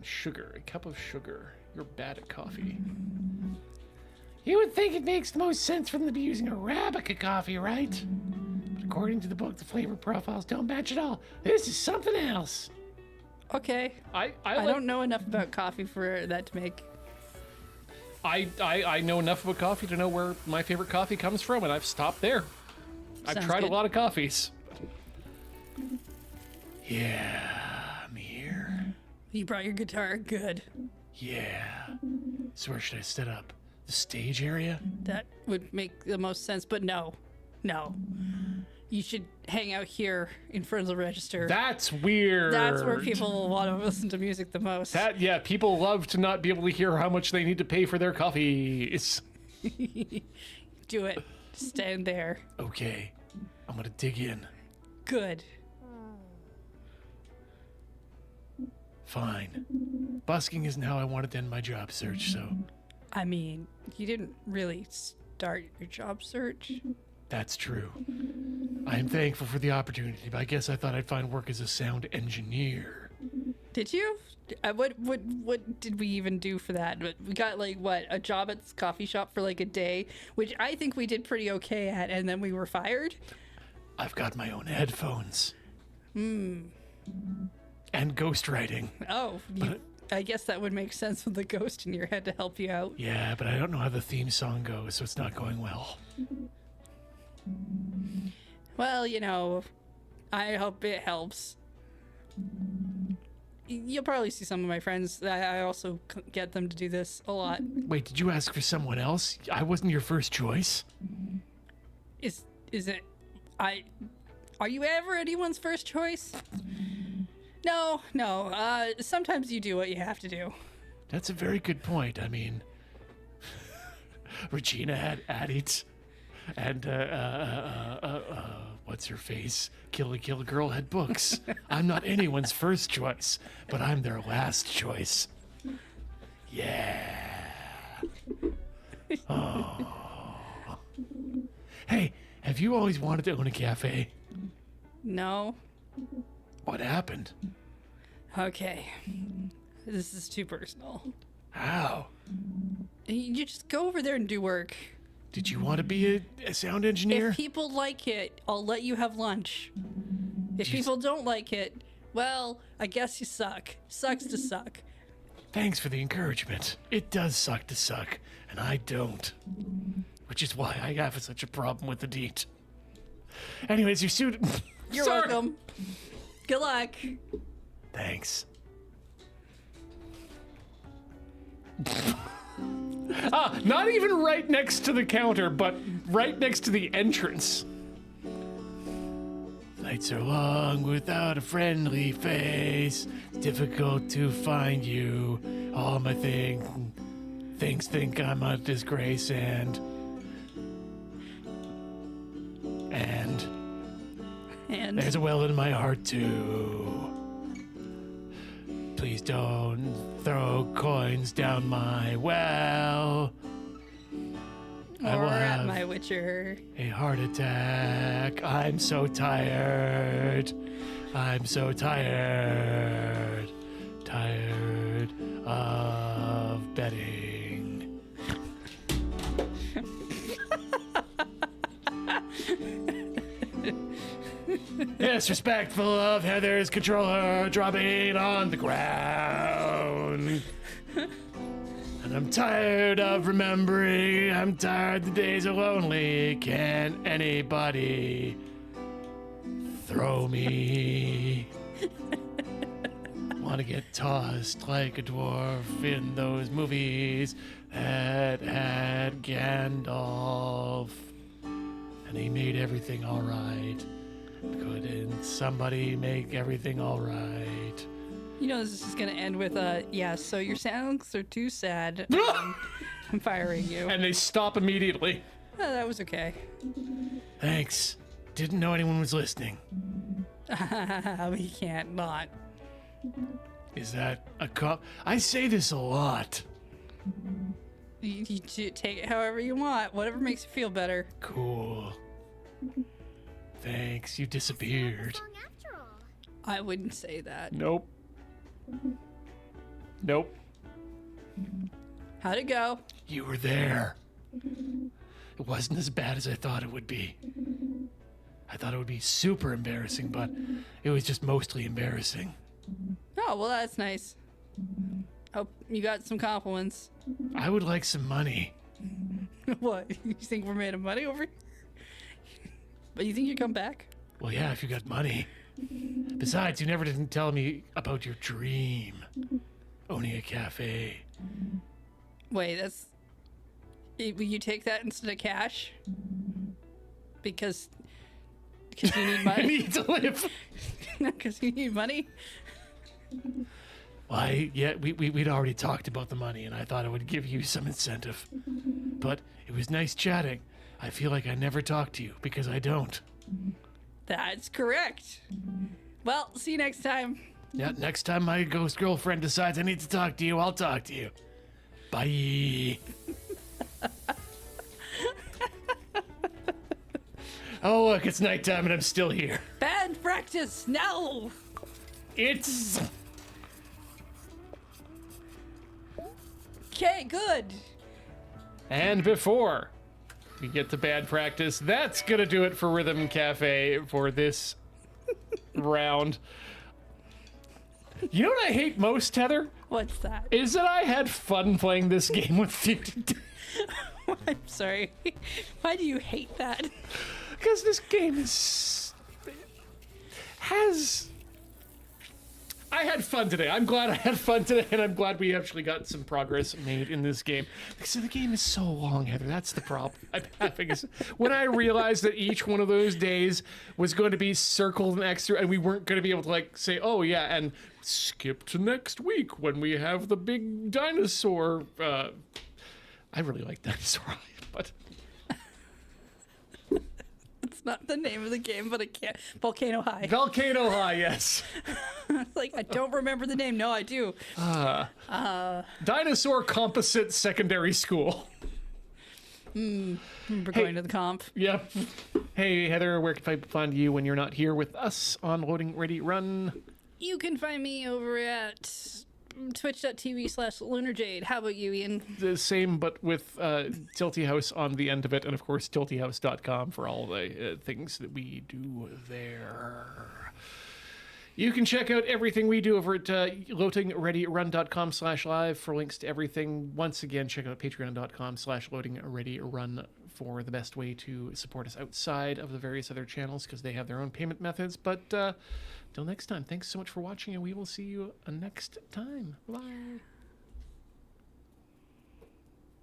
sugar, a cup of sugar. You're bad at coffee. You would think it makes the most sense for them to be using Arabica coffee, right? But according to the book, the flavor profiles don't match at all. This is something else. Okay. I don't know enough about coffee for that to make. I know enough about coffee to know where my favorite coffee comes from, and I've stopped there. I've Sounds tried good. a lot of coffees. Yeah, I'm here. You brought your guitar. Good. Yeah. So where should I set up? The stage area? That would make the most sense, but no. You should hang out here in front of the register. That's weird. That's where people will want to listen to music the most. Yeah, people love to not be able to hear how much they need to pay for their coffees. Do it. Stand there. Okay, I'm gonna dig in. Good. Fine. Busking isn't how I wanted to end my job search, so I mean, you didn't really start your job search. that's true. I am thankful for the opportunity, but I guess I thought I'd find work as a sound engineer. Did you? What did we even do for that? We got like what, a job at this coffee shop for like a day, which I think we did pretty okay at, and then we were fired. I've got my own headphones. And ghostwriting. Oh, I guess that would make sense with the ghost in your head to help you out. Yeah, but I don't know how the theme song goes, so it's not going well. Well, I hope it helps. You'll probably see some of my friends. I also get them to do this a lot. Wait, did you ask for someone else? I wasn't your first choice. Is it? Are you ever anyone's first choice? No. Sometimes you do what you have to do. That's a very good point. I mean, Regina had Addit, and what's her face? Kill a Girl had books. I'm not anyone's first choice, but I'm their last choice. Yeah. Oh. Hey, have you always wanted to own a cafe? No. What happened? Okay. This is too personal. How? You just go over there and do work. Did you want to be a sound engineer? If people like it, I'll let you have lunch. If Jeez. people don't like it, well, I guess you suck. Sucks to suck. Thanks for the encouragement. It does suck to suck, and I don't. Which is why I have such a problem with the DEET. Anyways, your student... You're Sorry. welcome. Good luck. Thanks. Not even right next to the counter, but right next to the entrance. Nights are long without a friendly face. It's difficult to find you. All my things think I'm a disgrace, and there's a well in my heart too. Please don't throw coins down my well. I will Or at have my Witcher. a heart attack. I'm so tired. I'm so tired. Tired of betting. Disrespectful of Heather's controller dropping on the ground. And I'm tired of remembering. I'm tired the days are lonely. Can anybody throw me? Want to get tossed like a dwarf in those movies that had Gandalf. And he made everything alright. Couldn't somebody make everything all right? You know this is gonna end with yeah. So your songs are too sad. I'm firing you. And they stop immediately. Oh, that was okay. Thanks. Didn't know anyone was listening. We can't not. Is that a cop? I say this a lot. You take it however you want. Whatever makes you feel better. Cool. Thanks, you disappeared. Song after all. I wouldn't say that. Nope. Nope. How'd it go? You were there. It wasn't as bad as I thought it would be. I thought it would be super embarrassing, but it was just mostly embarrassing. Oh, well, that's nice. Oh, you got some compliments. I would like some money. What? You think we're made of money over here? But you think you come back? Well, yeah, if you got money. Besides, you never didn't tell me about your dream. Owning a cafe. Wait, that's... Will you take that instead of cash? Because you need I money? need to live. Because you need money? Why? Yeah, we'd already talked about the money, and I thought it would give you some incentive. But it was nice chatting. I feel like I never talk to you because I don't. That's correct. Well, see you next time. Yeah, next time my ghost girlfriend decides I need to talk to you, I'll talk to you. Bye. Oh, look, it's nighttime and I'm still here. Bad practice. No. It's... Okay, good. And before we get to bad practice, that's gonna do it for Rhythm Cafe for this round. You know what I hate most, Heather? What's that? Is that I had fun playing this game with you today. I'm sorry. Why do you hate that? Because this game I had fun today. I'm glad I had fun today, and I'm glad we actually got some progress made in this game. Because the game is so long, Heather. That's the problem I'm having. Is when I realized that each one of those days was going to be circled and extra, and we weren't going to be able to like say, "Oh yeah," and skip to next week when we have the big dinosaur. I really like dinosaur, but. It's not the name of the game, but it can't. Volcano High. Volcano High, yes. It's like, I don't remember the name. No, I do. Dinosaur Composite Secondary School. Remember going to the comp. Yep. Hey, Heather, where can I find you when you're not here with us on Loading Ready Run? You can find me over at twitch.tv/LunarJade. How about you, Ian? The same, but with Tilty House on the end of it, and of course, tiltyhouse.com for all the things that we do there. You can check out everything we do over at loadingreadyrun.com/live for links to everything. Once again, check out patreon.com/loadingreadyrun for the best way to support us outside of the various other channels because they have their own payment methods. But till next time, thanks so much for watching, and we will see you next time. Bye.